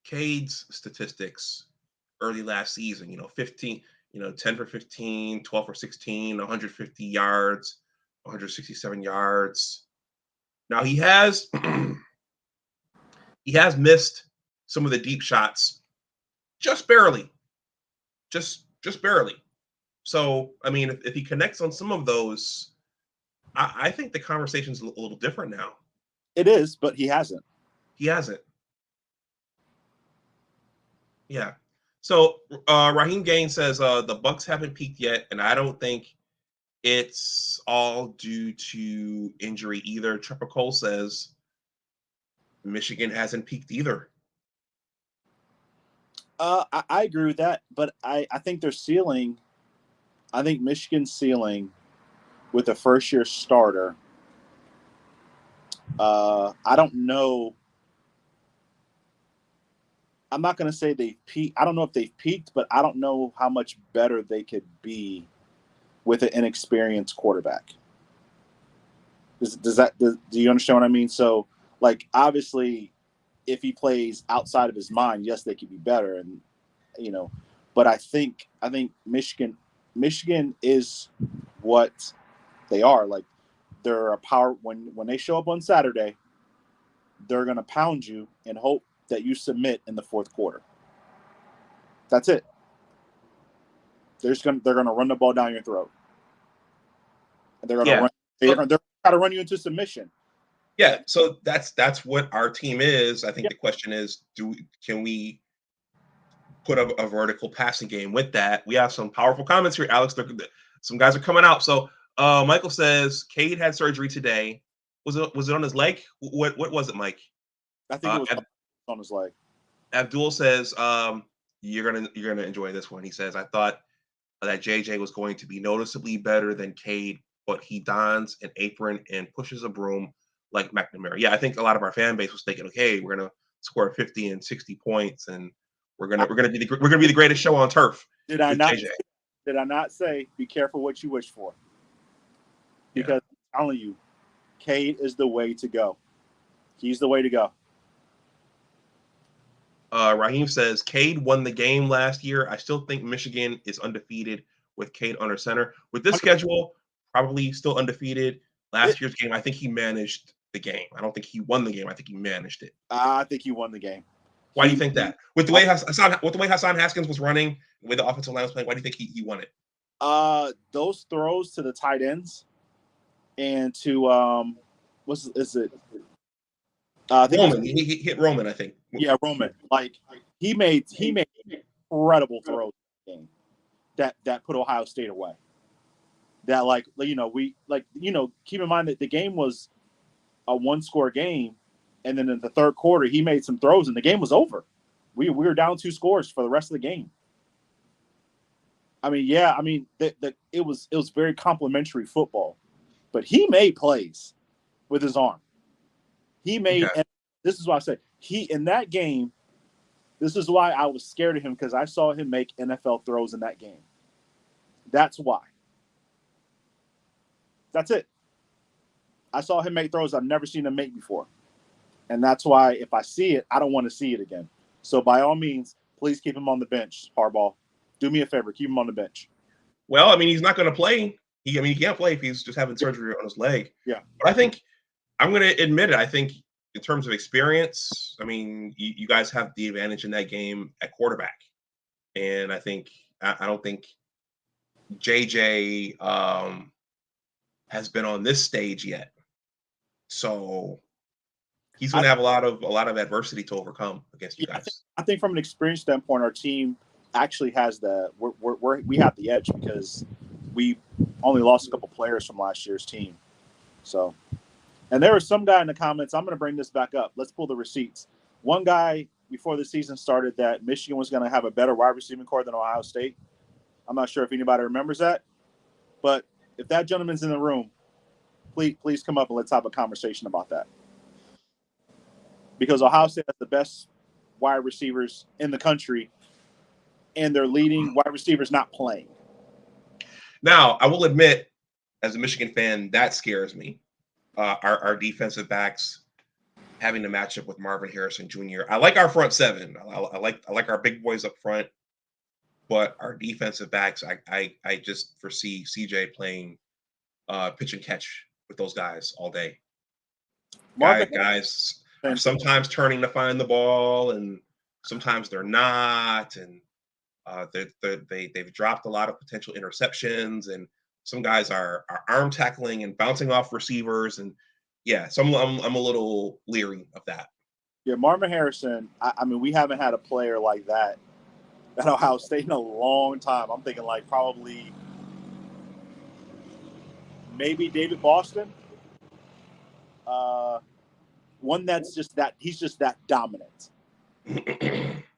[SPEAKER 1] Cade's statistics early last season. 15, 10 for 15, 12 for 16, 150 yards, 167 yards. Now he has missed some of the deep shots just barely. Just barely. So, I mean, if he connects on some of those, I think the conversation's a little different now.
[SPEAKER 4] It is, but he hasn't.
[SPEAKER 1] Yeah. So Raheem Gaines says the Bucks haven't peaked yet, and I don't think it's all due to injury either. Trevor Cole says Michigan hasn't peaked either.
[SPEAKER 4] I agree with that, but I think their ceiling. I think Michigan's ceiling with a first-year starter. I don't know. I'm not going to say they've peaked. I don't know if they've peaked, but I don't know how much better they could be with an inexperienced quarterback. Do you understand what I mean? So, like, obviously, if he plays outside of his mind, yes, they could be better, and But I think Michigan is what they are. Like, they're a power. When they show up on Saturday, they're going to pound you and hope that you submit in the fourth quarter. That's it. They're going to run the ball down your throat. They're going to run. They're going to try to run you into submission.
[SPEAKER 1] Yeah, so that's what our team is. I think the question is, can we put a vertical passing game with that? We have some powerful comments here, Alex. Some guys are coming out. So Michael says Cade had surgery today. Was it on his leg? What was it, Mike?
[SPEAKER 4] I think it was on his leg.
[SPEAKER 1] Abdul says you're gonna enjoy this one. He says, I thought that JJ was going to be noticeably better than Cade, but he dons an apron and pushes a broom like McNamara. Yeah, I think a lot of our fan base was thinking, okay, we're gonna score 50 and 60 points, and we're gonna be the greatest show on turf.
[SPEAKER 4] Did I not? JJ. Did I not say be careful what you wish for? Because I'm telling you, Cade is the way to go. He's the way to go.
[SPEAKER 1] Raheem says Cade won the game last year. I still think Michigan is undefeated with Cade under center. With this schedule, probably still undefeated. Last year's game, I think he managed the game. I don't think he won the game. I think he managed it.
[SPEAKER 4] I think he won the game.
[SPEAKER 1] Why do you think that? With the way Hassan Haskins was running, the way the offensive line was playing, why do you think he won it?
[SPEAKER 4] Those throws to the tight ends and to
[SPEAKER 1] Roman. He hit Roman, I think.
[SPEAKER 4] Yeah, Roman. Like he made incredible throws in the game that put Ohio State away. That keep in mind that the game was a 1-score game, and then in the third quarter he made some throws and the game was over. We were down 2 scores for the rest of the game. I mean, it was very complimentary football, but he made plays with his arm. He made. Okay. This is why I say in that game. This is why I was scared of him, because I saw him make NFL throws in that game. That's why. That's it. I saw him make throws I've never seen him make before, and that's why if I see it, I don't want to see it again. So by all means, please keep him on the bench, Harbaugh. Do me a favor, keep him on the bench.
[SPEAKER 1] Well, I mean, he's not going to play. He can't play if he's just having surgery on his leg.
[SPEAKER 4] Yeah.
[SPEAKER 1] But I think I'm going to admit it. I think in terms of experience, I mean, you guys have the advantage in that game at quarterback. And I don't think JJ has been on this stage yet. So he's going to have a lot of adversity to overcome against you guys.
[SPEAKER 4] I think from an experience standpoint, our team actually has we have the edge because we only lost a couple players from last year's team. So, and there was some guy in the comments. I'm going to bring this back up. Let's pull the receipts. One guy before the season started that Michigan was going to have a better wide receiving core than Ohio State. I'm not sure if anybody remembers that, but if that gentleman's in the room, please come up and let's have a conversation about that. Because Ohio State has the best wide receivers in the country, and their leading wide receivers not playing.
[SPEAKER 1] Now, I will admit, as a Michigan fan, that scares me. Our defensive backs having to match up with Marvin Harrison Jr. I like our front seven. I like our big boys up front, but our defensive backs, I just foresee CJ playing pitch and catch with those guys all day. Guys are sometimes turning to find the ball, and sometimes they're not, and they've dropped a lot of potential interceptions, and some guys are arm tackling and bouncing off receivers, and so I'm a little leery of that.
[SPEAKER 4] Yeah, Marvin Harrison. I mean, we haven't had a player like that at Ohio State in a long time. I'm thinking like probably maybe David Boston. One that's just that he's just that dominant.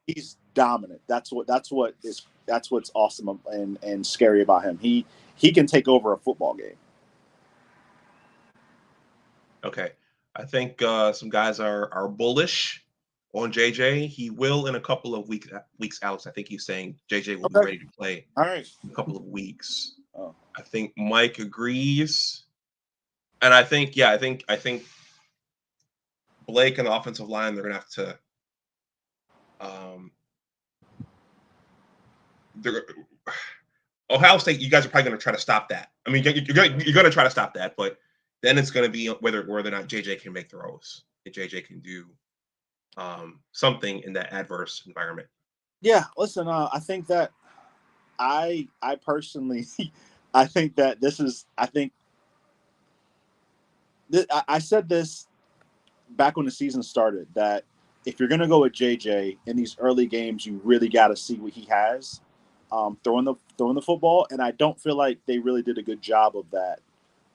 [SPEAKER 4] He's dominant. That's what's awesome and scary about him. He can take over a football game.
[SPEAKER 1] Okay. I think some guys are bullish on JJ. He will in a couple of weeks, Alex. I think he's saying JJ will be ready to play
[SPEAKER 4] all right
[SPEAKER 1] in a couple of weeks.
[SPEAKER 4] Oh.
[SPEAKER 1] I think Mike agrees. And I think Blake and the offensive line, they're going to have to Ohio State, you guys are probably going to try to stop that. I mean, you're going to try to stop that, but then it's going to be whether or not JJ can make throws, if JJ can do something in that adverse environment. Yeah,
[SPEAKER 4] listen, I think that I personally, I think that I said this back when the season started, that if you're going to go with JJ in these early games, you really got to see what he has throwing the football. And I don't feel like they really did a good job of that.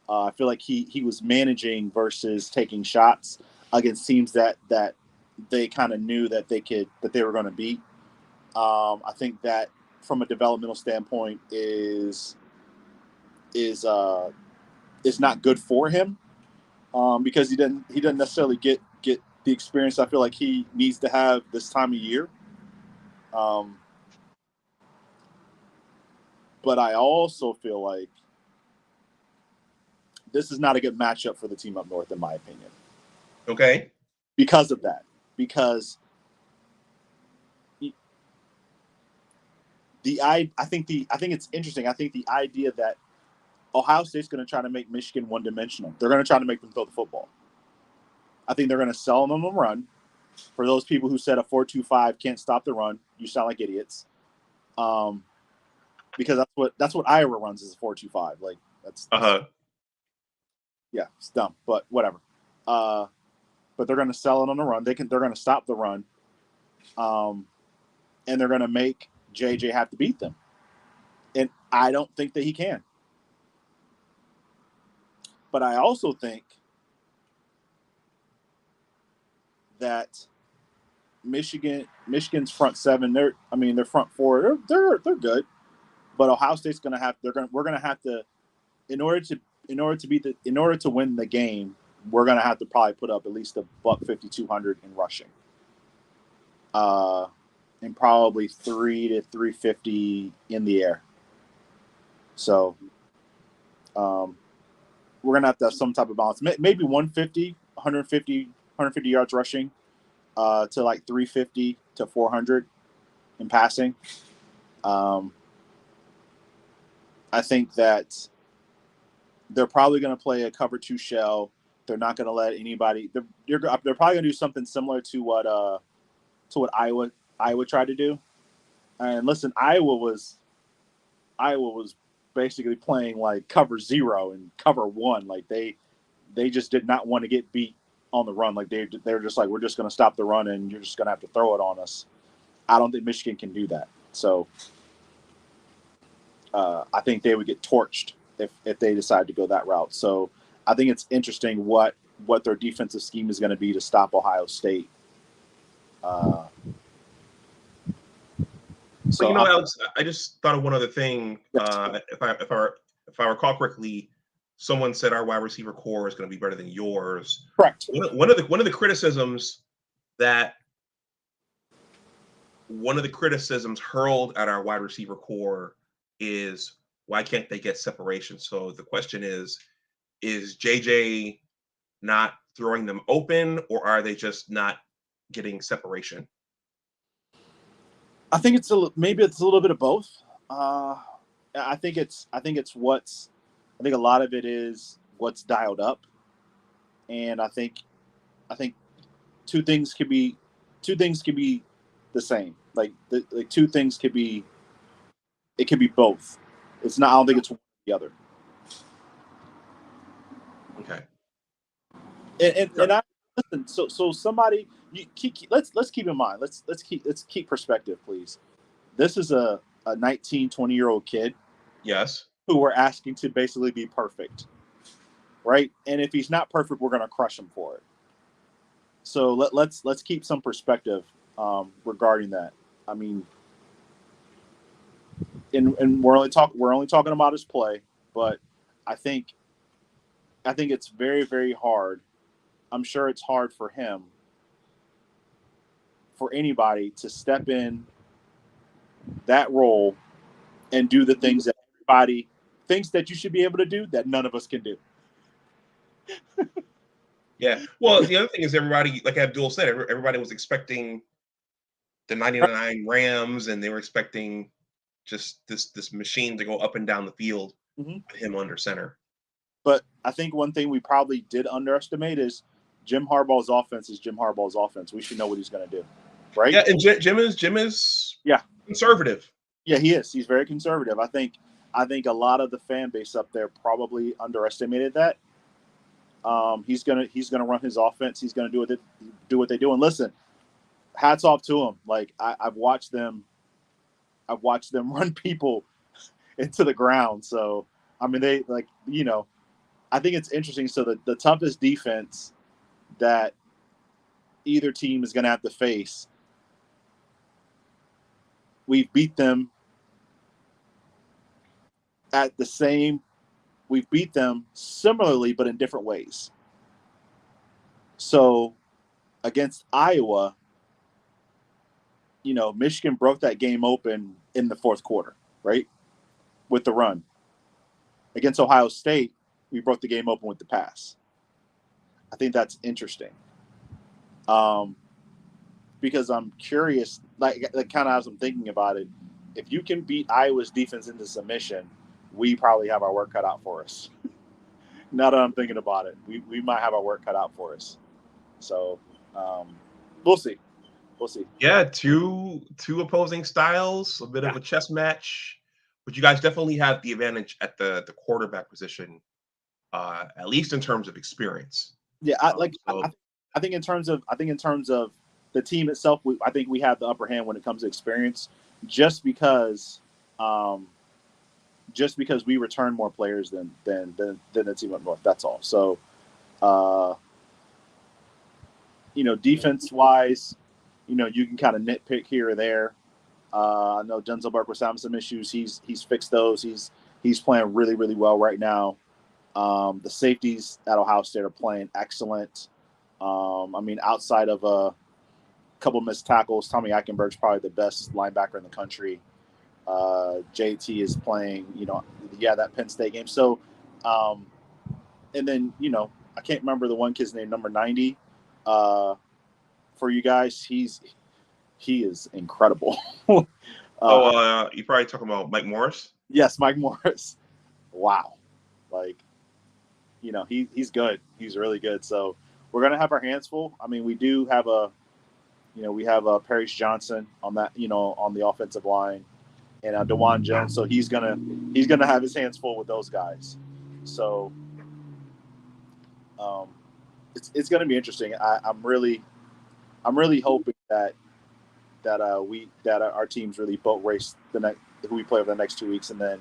[SPEAKER 4] I feel like he was managing versus taking shots against teams that they kind of knew that they were going to beat. I think that from a developmental standpoint is not good for him because he doesn't necessarily get the experience I feel like he needs to have this time of year. But I also feel like this is not a good matchup for the team up north, in my opinion.
[SPEAKER 1] Okay.
[SPEAKER 4] Because of that. Because I think it's interesting. I think the idea that Ohio State's going to try to make Michigan one-dimensional. They're going to try to make them throw the football. I think they're going to sell them on the run. For those people who said a 4.25 can't stop the run, you sound like idiots. Because that's what Iowa runs is a 4.25. Like that's yeah, it's dumb, but whatever. But they're going to sell it on the run. They're going to stop the run, and they're going to make JJ have to beat them. And I don't think that he can. But I also think that Michigan's front seven, their front four, they're good. But Ohio State's we're gonna have to, in order to win the game, we're gonna have to probably put up at least a $5,200 in rushing, and probably 3 to 350 in the air. So, we're gonna have to have some type of balance. Maybe 150 yards rushing, to like 350 to 400 in passing. I think that they're probably going to play a cover 2 shell. They're not going to let anybody. They're probably going to do something similar to what Iowa tried to do. And listen, Iowa was basically playing like cover 0 and cover 1. Like they just did not want to get beat on the run. Like they're just like, we're just going to stop the run and you're just going to have to throw it on us. I don't think Michigan can do that. So I think they would get torched if they decide to go that route. So I think it's interesting what their defensive scheme is going to be to stop Ohio State.
[SPEAKER 1] So Alex, I just thought of one other thing. If I recall correctly, someone said our wide receiver core is going to be better than yours.
[SPEAKER 4] Correct.
[SPEAKER 1] One of the criticisms hurled at our wide receiver core is, why can't they get separation? So the question is JJ not throwing them open, or are they just not getting separation?
[SPEAKER 4] I think maybe it's a little bit of both. I think a lot of it is what's dialed up, and I think two things could be the same. Like two things could be. It could be both. It's not. I don't think it's one or the other.
[SPEAKER 1] Okay.
[SPEAKER 4] And I listen. So somebody, let's keep in mind. Let's keep perspective, please. This is a 19, 20-year-old kid.
[SPEAKER 1] Yes.
[SPEAKER 4] Who we're asking to basically be perfect, right? And if he's not perfect, we're going to crush him for it. So let's keep some perspective regarding that. I mean, and we're only talking about his play, but I think it's very, very hard. I'm sure it's hard for him, for anybody to step in that role and do the things that everybody thinks that you should be able to do that none of us can do.
[SPEAKER 1] Yeah. Well, the other thing is, everybody, like Abdul said, everybody was expecting the 99 Rams, and they were expecting just this machine to go up and down the field with him under center.
[SPEAKER 4] But I think one thing we probably did underestimate is Jim Harbaugh's offense is Jim Harbaugh's offense. We should know what he's going to do, right?
[SPEAKER 1] Yeah, and Jim is conservative.
[SPEAKER 4] Yeah, he is. He's very conservative. I think a lot of the fan base up there probably underestimated that. He's gonna run his offense. He's gonna do what they do. And listen, hats off to him. Like I've watched them run people into the ground. So I mean, they I think it's interesting. So the toughest defense that either team is going to have to face, we've beat them we've beat them similarly, but in different ways. So against Iowa, Michigan broke that game open in the fourth quarter, right? with the run. Against Ohio State, we broke the game open with the pass. I think that's interesting. Because I'm curious, like kind of as I'm thinking about it, if you can beat Iowa's defense into submission, we probably have our work cut out for us. Now that I'm thinking about it, we might have our work cut out for us. So we'll see. We'll see.
[SPEAKER 1] Yeah, two opposing styles, a bit of a chess match, but you guys definitely have the advantage at the quarterback position, at least in terms of experience.
[SPEAKER 4] Yeah, I think in terms of the team itself, I think we have the upper hand when it comes to experience, just because we return more players than the team up north. That's all. So, defense wise, you can kind of nitpick here or there. I know Denzel Burke was having some issues. He's fixed those. He's playing really, really well right now. The safeties at Ohio State are playing excellent. Outside of a couple missed tackles, Tommy Eichenberg's probably the best linebacker in the country. JT is playing, that Penn State game. So, and then, I can't remember the one kid's name, number 90. For you guys, he is incredible.
[SPEAKER 1] You're probably talking about Mike Morris?
[SPEAKER 4] Yes, Mike Morris. Wow. He's good. He's really good. So we're going to have our hands full. We do have we have Parrish Johnson on that, on the offensive line, and DeJuan Jones. So he's gonna have his hands full with those guys. So it's going to be interesting. I'm really hoping that our teams really boat race who we play over the next 2 weeks, and then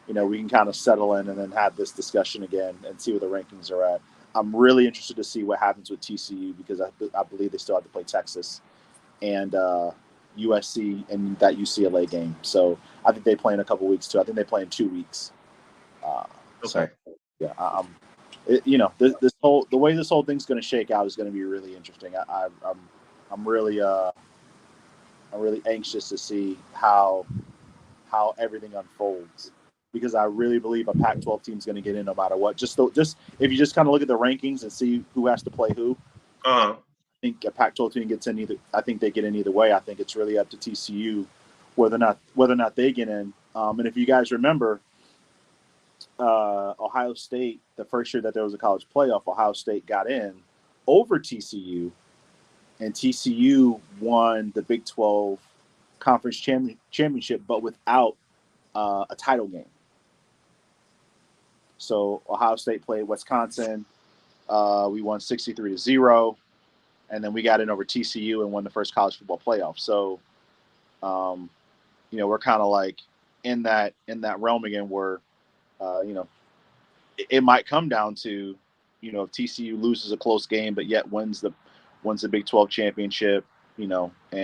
[SPEAKER 4] we can kind of settle in and then have this discussion again and see where the rankings are at. I'm really interested to see what happens with TCU, because I believe they still have to play Texas and USC in that UCLA game. So I think they play in a couple weeks too. I think they play in 2 weeks.
[SPEAKER 1] Okay.
[SPEAKER 4] So, yeah, the way this whole thing's going to shake out is going to be really interesting. I'm really anxious to see how everything unfolds, because I really believe a Pac-12 team is going to get in no matter what. Just if you just kind of look at the rankings and see who has to play who. I think a Pac-12 team gets in either. I think they get in either way. I think it's really up to TCU whether or not they get in. And if you guys remember, Ohio State, the first year that there was a college playoff, Ohio State got in over TCU, and TCU won the Big 12 conference championship, but without a title game. So Ohio State played Wisconsin. We won 63-0, and then we got in over TCU and won the first college football playoff. So, we're kind of like in that realm again, where it might come down to, if TCU loses a close game but yet wins the Big 12 championship, and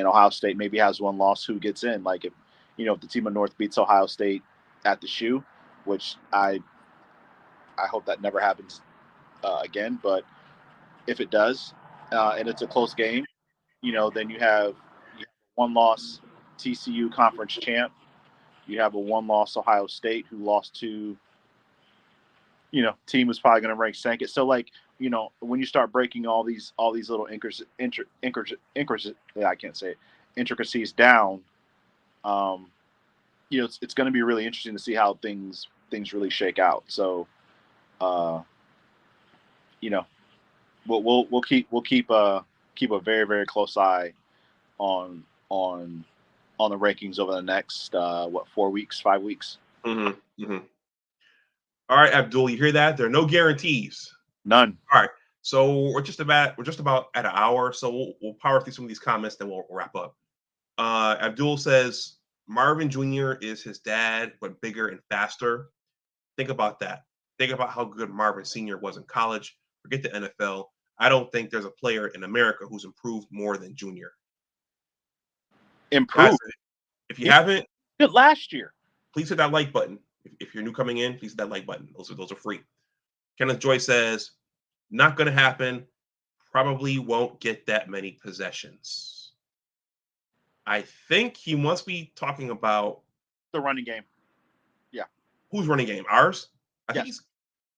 [SPEAKER 4] Ohio State maybe has one loss, who gets in? Like if the team of North beats Ohio State at the shoe, which I hope that never happens again, but if it does, and it's a close game, then you have one loss TCU conference champ. You have a one-loss Ohio State who lost to, team was probably going to rank second. So when you start breaking all these little intricacies down, it's going to be really interesting to see how things really shake out. So, we'll keep a very, very close eye on the rankings over the next 4 weeks, 5 weeks.
[SPEAKER 1] Mm-hmm. Mm-hmm. All right, Abdul, you hear that? There are no guarantees.
[SPEAKER 4] None.
[SPEAKER 1] All right. So we're just about at an hour. So we'll power through some of these comments, then we'll wrap up. Abdul says Marvin Jr. is his dad, but bigger and faster. Think about that. Think about how good Marvin Sr. was in college. Forget the NFL. I don't think there's a player in America who's improved more than Jr.
[SPEAKER 4] Improved.
[SPEAKER 1] Guys, if you haven't,
[SPEAKER 4] did last year,
[SPEAKER 1] please hit that like button. If you're new coming in, please hit that like button. Those are free. Kenneth Joy says, not going to happen. Probably won't get that many possessions. I think he must be talking about
[SPEAKER 4] the running game. Yeah.
[SPEAKER 1] Who's running game? Ours? I think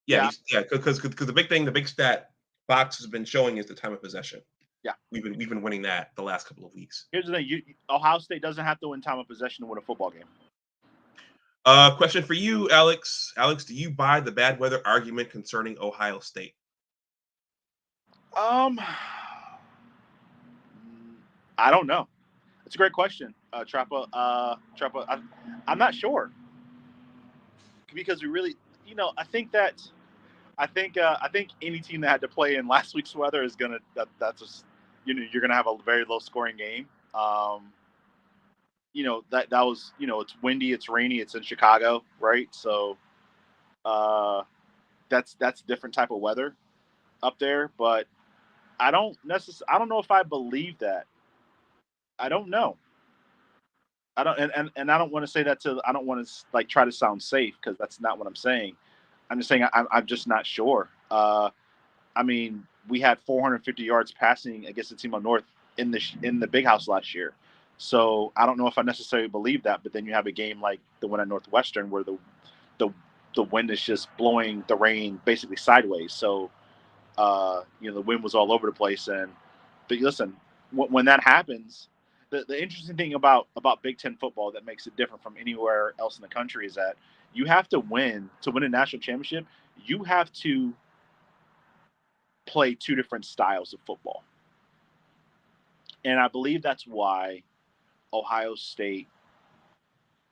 [SPEAKER 4] Yes.
[SPEAKER 1] because the big thing, the big stat Fox has been showing is the time of possession.
[SPEAKER 4] Yeah.
[SPEAKER 1] We've been winning that the last couple of weeks.
[SPEAKER 4] Here's the thing: Ohio State doesn't have to win time of possession to win a football game.
[SPEAKER 1] Question for you, Alex. Alex, do you buy the bad weather argument concerning Ohio State?
[SPEAKER 4] I don't know. It's a great question, Trappa. I'm not sure because we really, I think any team that had to play in last week's weather is that's just, you're gonna have a very low scoring game. That was, it's windy, it's rainy, it's in Chicago, right? So, that's a different type of weather up there, but I don't know if I believe that. I don't know. I don't, and I don't want to say that I don't want to like try to sound safe because that's not what I'm saying. I'm just saying I'm just not sure. I mean, we had 450 yards passing against the team up north in the Big House last year, so I don't know if I necessarily believe that. But then you have a game like the one at Northwestern where the wind is just blowing the rain basically sideways. So the wind was all over the place. But listen, when that happens, the interesting thing about Big Ten football that makes it different from anywhere else in the country is that you have to win a national championship. You have to play two different styles of football. And I believe that's why Ohio State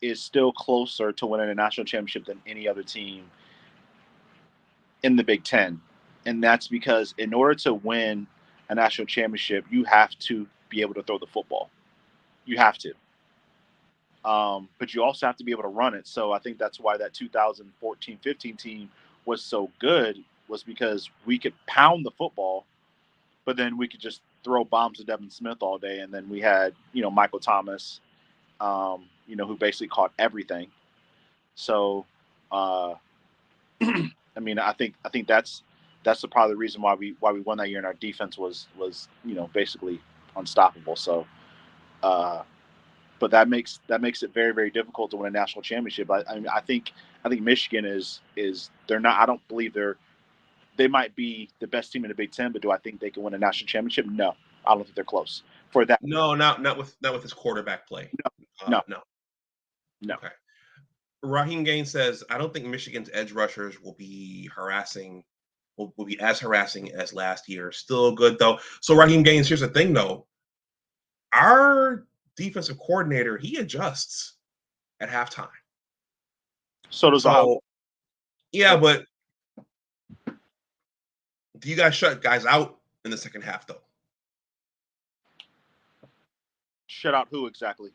[SPEAKER 4] is still closer to winning a national championship than any other team in the Big Ten. And that's because in order to win a national championship, you have to be able to throw the football. You have to. But you also have to be able to run it. So I think that's why that 2014-15 team was so good, was because we could pound the football, but then we could just throw bombs to Devin Smith all day. And then we had, Michael Thomas, who basically caught everything. So, I mean, I think that's probably the reason why we won that year, and our defense was basically unstoppable. So, but that makes it very, very difficult to win a national championship. I think Michigan is they're not. I don't believe they might be the best team in the Big Ten, but do I think they can win a national championship? No, I don't think they're close for that.
[SPEAKER 1] No, not with this quarterback play.
[SPEAKER 4] No.
[SPEAKER 1] Okay. Raheem Gaines says, I don't think Michigan's edge rushers will be as harassing as last year. Still good though. So Raheem Gaines, here's the thing though. Our defensive coordinator, he adjusts at halftime.
[SPEAKER 4] So does Ohio.
[SPEAKER 1] Yeah, but do you guys shut guys out in the second half though?
[SPEAKER 4] Shut out who exactly?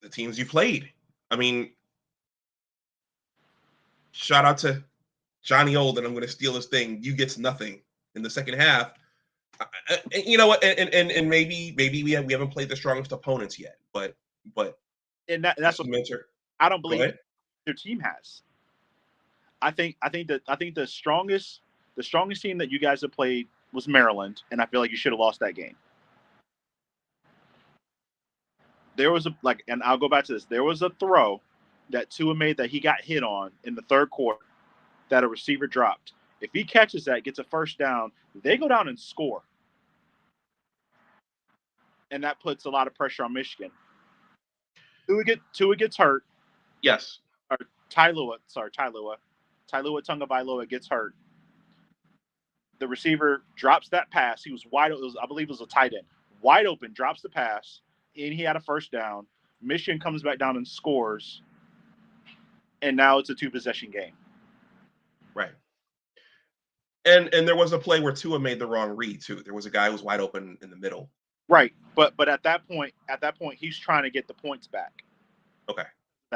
[SPEAKER 1] The teams you played. I mean, shout out to Johnny Old, and I'm going to steal his thing. You gets nothing in the second half. You know what? And maybe we haven't played the strongest opponents yet, but
[SPEAKER 4] that's what I don't believe their team has. I think the strongest team that you guys have played was Maryland, and I feel like you should have lost that game. There was and I'll go back to this. There was a throw that Tua made that he got hit on in the third quarter that a receiver dropped. If he catches that, gets a first down, they go down and score. And that puts a lot of pressure on Michigan. Tua gets hurt.
[SPEAKER 1] Yes.
[SPEAKER 4] Or Tailua Tagovailoa gets hurt. The receiver drops that pass. He was wide open. I believe it was a tight end. Wide open, drops the pass, and he had a first down. Michigan comes back down and scores. And now it's a 2-possession game.
[SPEAKER 1] Right. And there was a play where Tua made the wrong read too. There was a guy who was wide open in the middle.
[SPEAKER 4] Right. But at that point he's trying to get the points back.
[SPEAKER 1] Okay.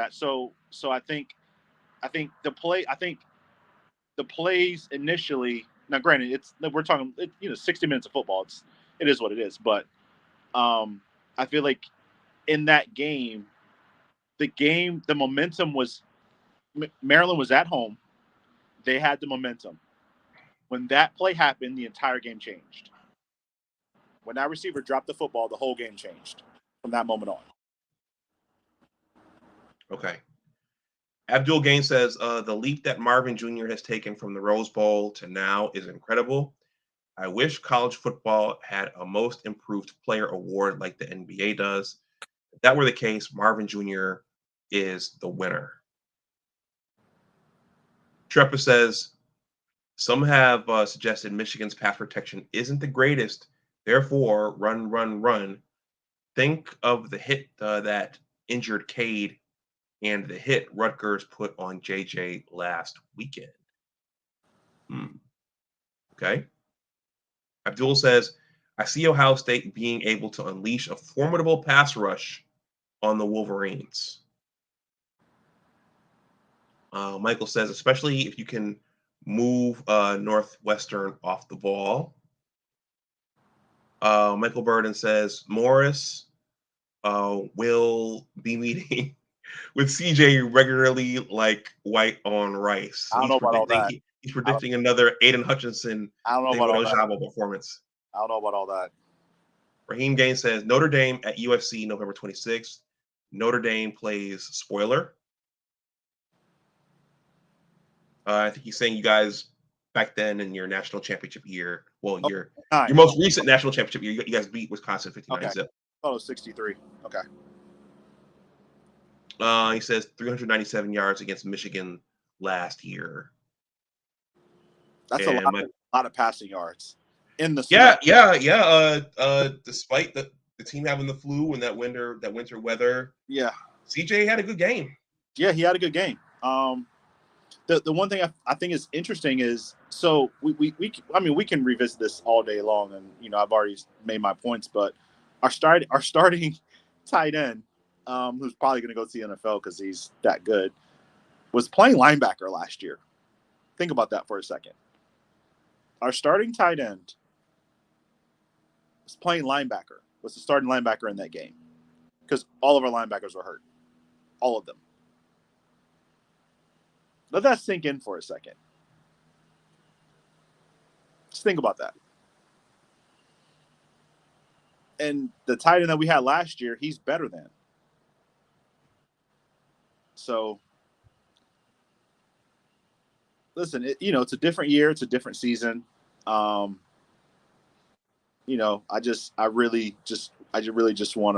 [SPEAKER 4] So I think the plays initially, now granted we're talking 60 minutes of football. It is what it is, but I feel like in that game the momentum was Maryland was at home. They had the momentum. When that play happened, the entire game changed. When that receiver dropped the football, the whole game changed from that moment on.
[SPEAKER 1] Okay. Abdul Gaines says the leap that Marvin Jr. has taken from the Rose Bowl to now is incredible. I wish college football had a most improved player award like the NBA does. If that were the case, Marvin Jr. is the winner. Treppa says some have suggested Michigan's pass protection isn't the greatest. Therefore, run, run, run. Think of the hit that injured Cade and the hit Rutgers put on JJ last weekend. Okay. Abdul says, I see Ohio State being able to unleash a formidable pass rush on the Wolverines. Michael says, especially if you can move Northwestern off the ball. Michael Burden says, Morris will be meeting with CJ regularly like white on rice.
[SPEAKER 4] I don't know about all that.
[SPEAKER 1] He's predicting another Aiden Hutchinson Ojabo performance.
[SPEAKER 4] I don't know about all that.
[SPEAKER 1] Raheem Gaines says Notre Dame at USC November 26th. Notre Dame plays spoiler. I think he's saying you guys back then in your national championship year. Well, your most recent national championship year, you guys beat Wisconsin 59-zip.
[SPEAKER 4] Okay. Oh, it was 63. Okay.
[SPEAKER 1] He says 397 yards against Michigan last year.
[SPEAKER 4] That's a lot of passing yards in the
[SPEAKER 1] despite the team having the flu and that winter weather, CJ had a good game.
[SPEAKER 4] Yeah, he had a good game. The one thing I think is interesting is so we can revisit this all day long, and I've already made my points, but our starting tight end, who's probably going to go to the NFL because he's that good, was playing linebacker last year. Think about that for a second. Our starting tight end was playing linebacker, was the starting linebacker in that game because all of our linebackers were hurt. All of them. Let that sink in for a second. Just think about that. And the tight end that we had last year, he's better than. So, listen, it's a different year. It's a different season. I really just want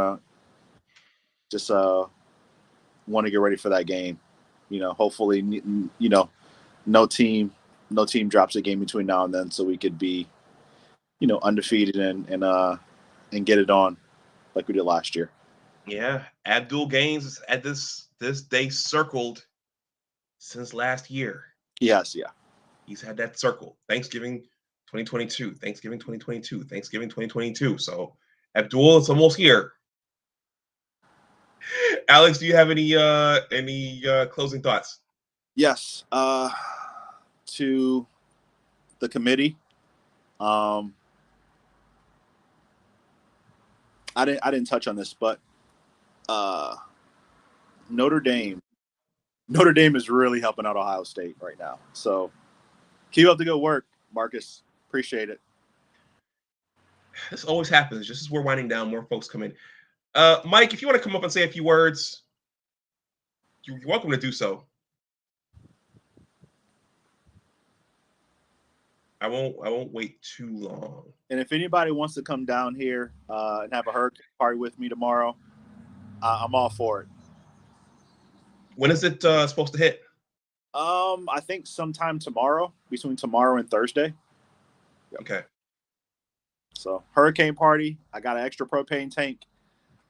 [SPEAKER 4] to get ready for that game. Hopefully, no team drops a game between now and then, so we could be, undefeated and get it on like we did last year.
[SPEAKER 1] Yeah, Abdul Gaines at this day circled since last year.
[SPEAKER 4] Yes, yeah.
[SPEAKER 1] He's had that circle. Thanksgiving 2022, Thanksgiving 2022, Thanksgiving 2022. So Abdul, it's almost here. Alex, do you have any closing thoughts?
[SPEAKER 4] Yes. To the committee. I didn't touch on this, but Notre Dame is really helping out Ohio State right now. So keep up the good work, Marcus. Appreciate it.
[SPEAKER 1] This always happens. Just as we're winding down, more folks come in. Mike, if you want to come up and say a few words, you're welcome to do so. I won't wait too long.
[SPEAKER 4] And if anybody wants to come down here and have a hurricane party with me tomorrow, I'm all for it.
[SPEAKER 1] When is it supposed to hit?
[SPEAKER 4] I think sometime tomorrow, between tomorrow and Thursday.
[SPEAKER 1] Yep. Okay.
[SPEAKER 4] So hurricane party. I got an extra propane tank.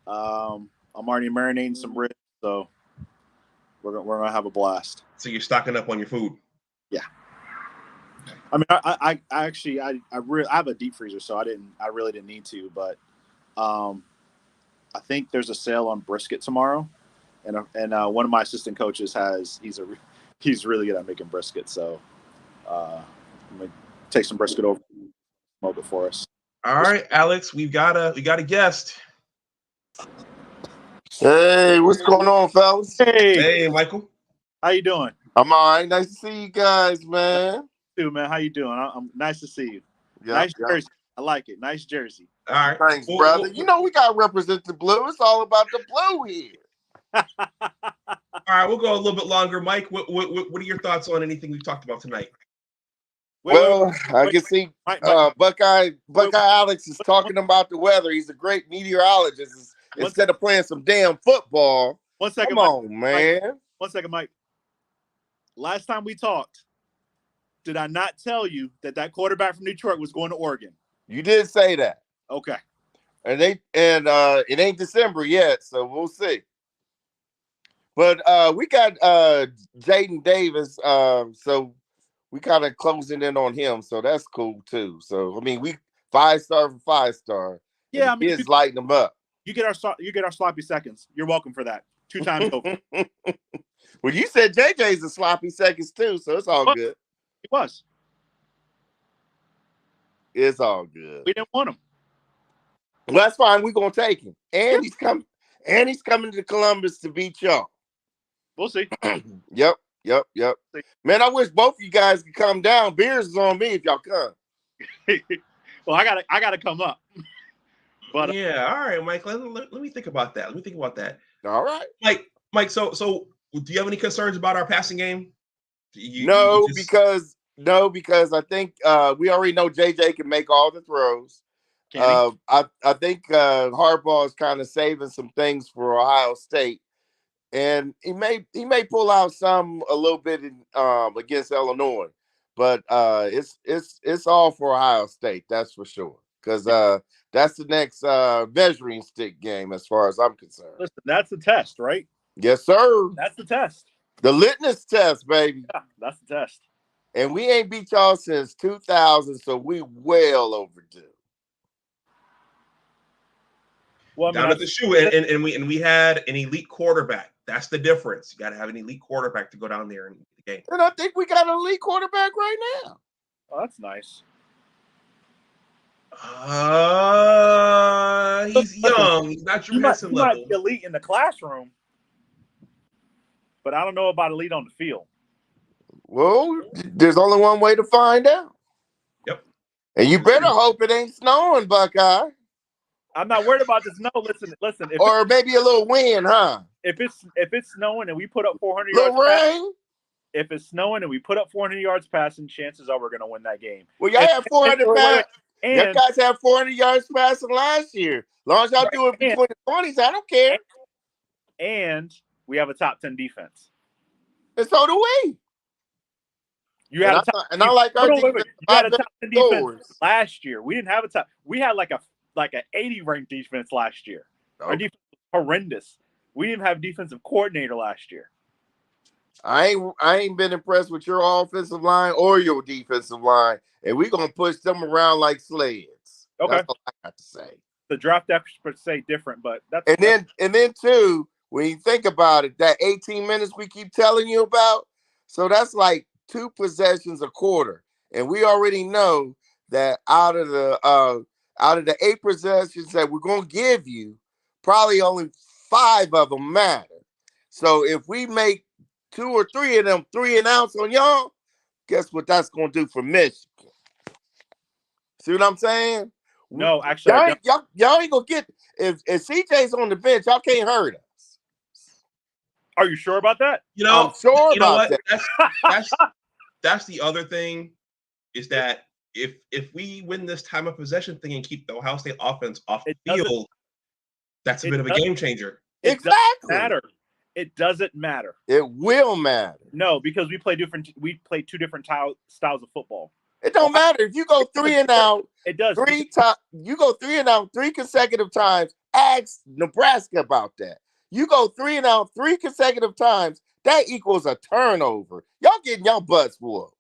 [SPEAKER 4] I'm already marinating some ribs, so we're gonna have a blast.
[SPEAKER 1] So you're stocking up on your food.
[SPEAKER 4] Yeah. I mean, I actually have a deep freezer, so I really didn't need to, but I think there's a sale on brisket tomorrow, and one of my assistant coaches he's really good at making brisket, so I'm gonna take some brisket over, smoke it for us.
[SPEAKER 1] All right, Alex, we got a guest.
[SPEAKER 6] Hey, what's going on, fellas?
[SPEAKER 1] Hey, Michael.
[SPEAKER 4] How you doing?
[SPEAKER 6] I'm all right. Nice to see you guys, man.
[SPEAKER 4] Too, man. How you doing? I'm nice to see you.
[SPEAKER 6] Yep,
[SPEAKER 4] nice jersey. I like it. Nice jersey.
[SPEAKER 1] All right.
[SPEAKER 6] Thanks, brother. We got to represent the blue. It's all about the blue here.
[SPEAKER 1] All right, we'll go a little bit longer. Mike, what are your thoughts on anything we've talked about tonight?
[SPEAKER 6] I can see Buckeye Alex is talking about the weather. He's a great meteorologist. Instead of playing some damn football.
[SPEAKER 4] 1 second,
[SPEAKER 6] come on, man.
[SPEAKER 4] Mike. 1 second, Mike. Last time we talked, did I not tell you that quarterback from Detroit was going to Oregon?
[SPEAKER 6] You did say that.
[SPEAKER 4] Okay.
[SPEAKER 6] And it ain't December yet, so we'll see. But we got Jaden Davis, so we kind of closing in on him, so that's cool too. So I mean, we 5-star for 5-star.
[SPEAKER 4] Yeah, I mean,
[SPEAKER 6] kids lighting them up.
[SPEAKER 4] You get our sloppy seconds. You're welcome for that. 2 times over.
[SPEAKER 6] Well, you said JJ's a sloppy seconds too, so it's all good.
[SPEAKER 4] It was.
[SPEAKER 6] It's all good.
[SPEAKER 4] We didn't want him.
[SPEAKER 6] Well, that's fine. We're gonna take him, and he's coming. And he's coming to Columbus to beat y'all.
[SPEAKER 4] We'll see.
[SPEAKER 6] Yep. Man, I wish both of you guys could come down. Beers is on me if y'all come.
[SPEAKER 4] Well, I gotta come up. But
[SPEAKER 1] yeah, all right, Mike. Let me think about that.
[SPEAKER 6] All right,
[SPEAKER 1] Mike. So do you have any concerns about our passing game?
[SPEAKER 6] Because I think we already know JJ can make all the throws. I think Harbaugh is kind of saving some things for Ohio State, and he may pull out a little bit against Illinois, but it's all for Ohio State, that's for sure, because that's the next measuring stick game as far as I'm concerned.
[SPEAKER 4] Listen, that's the test, right?
[SPEAKER 6] Yes, sir.
[SPEAKER 4] That's the test.
[SPEAKER 6] The litmus test, baby.
[SPEAKER 4] Yeah, that's the test.
[SPEAKER 6] And we ain't beat y'all since 2000, so we well overdue.
[SPEAKER 1] Well, down at the shoe, and we had an elite quarterback. That's the difference. You got to have an elite quarterback to go down there and the game.
[SPEAKER 6] And I think we got an elite quarterback right now.
[SPEAKER 4] Oh, that's nice.
[SPEAKER 1] He's young. He's not your Mason level.
[SPEAKER 4] He might be elite in the classroom, but I don't know about elite on the field.
[SPEAKER 6] Well, there's only one way to find out.
[SPEAKER 1] Yep.
[SPEAKER 6] And you better hope it ain't snowing, Buckeye.
[SPEAKER 4] I'm not worried about the snow. Listen.
[SPEAKER 6] Or maybe a little wind, huh?
[SPEAKER 4] If it's snowing and we put up 400
[SPEAKER 6] yards,
[SPEAKER 4] passing, if it's snowing and we put up 400 yards passing, chances are we're going to win that game.
[SPEAKER 6] Well, y'all have 400 passing. You guys have 400 yards passing last year. As long as y'all do it between the 20s, I don't care.
[SPEAKER 4] And we have a top 10 defense.
[SPEAKER 6] And so do we.
[SPEAKER 4] You had
[SPEAKER 6] I like our defense.
[SPEAKER 4] You had a top 10 defense last year. We didn't have a top. We had like an 80 ranked defense last year. Nope. Our defense was horrendous. We didn't have defensive coordinator last year.
[SPEAKER 6] I ain't been impressed with your offensive line or your defensive line, and we're gonna push them around like sleds.
[SPEAKER 4] Okay,
[SPEAKER 6] that's all I got to say.
[SPEAKER 4] The draft experts say different, but that's
[SPEAKER 6] and then too, when you think about it, that 18 minutes we keep telling you about, so that's like 2 possessions a quarter, and we already know that out of the 8 possessions that we're gonna give you, probably only 5 of them matter. So if we make 2 or 3 of them 3 and outs on y'all, guess what that's gonna do for Michigan? See what I'm saying?
[SPEAKER 4] No, actually,
[SPEAKER 6] y'all ain't gonna get if CJ's on the bench, y'all can't hurt us.
[SPEAKER 4] Are you sure about that?
[SPEAKER 6] I'm sure about that.
[SPEAKER 1] That's the other thing, is that if we win this time of possession thing and keep the Ohio State offense off the field, that's a bit of a game changer.
[SPEAKER 6] Exactly.
[SPEAKER 4] It doesn't matter.
[SPEAKER 6] It will matter.
[SPEAKER 4] No, because we play 2 different styles of football.
[SPEAKER 6] It don't matter if you go 3 and out.
[SPEAKER 4] It does.
[SPEAKER 6] You go 3 and out 3 consecutive times. Ask Nebraska about that. You go 3 and out 3 consecutive times. That equals a turnover. Y'all getting y'all butts whooped.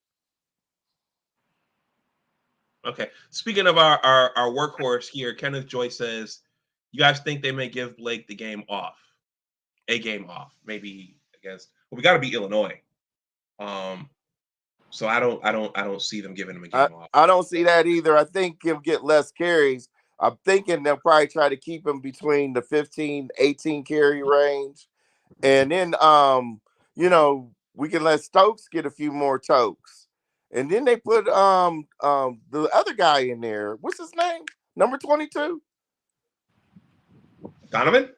[SPEAKER 1] Okay. Speaking of our workhorse here, Kenneth Joyce says, you guys think they may give Blake the game off? A game off, maybe against. Well, we got to beat Illinois. So I don't see them giving him a game off.
[SPEAKER 6] I don't see that either. I think he'll get less carries. I'm thinking they'll probably try to keep him between the 15, 18 carry range, and then we can let Stokes get a few more tokes, and then they put the other guy in there. What's his name? Number 22.
[SPEAKER 1] Donovan?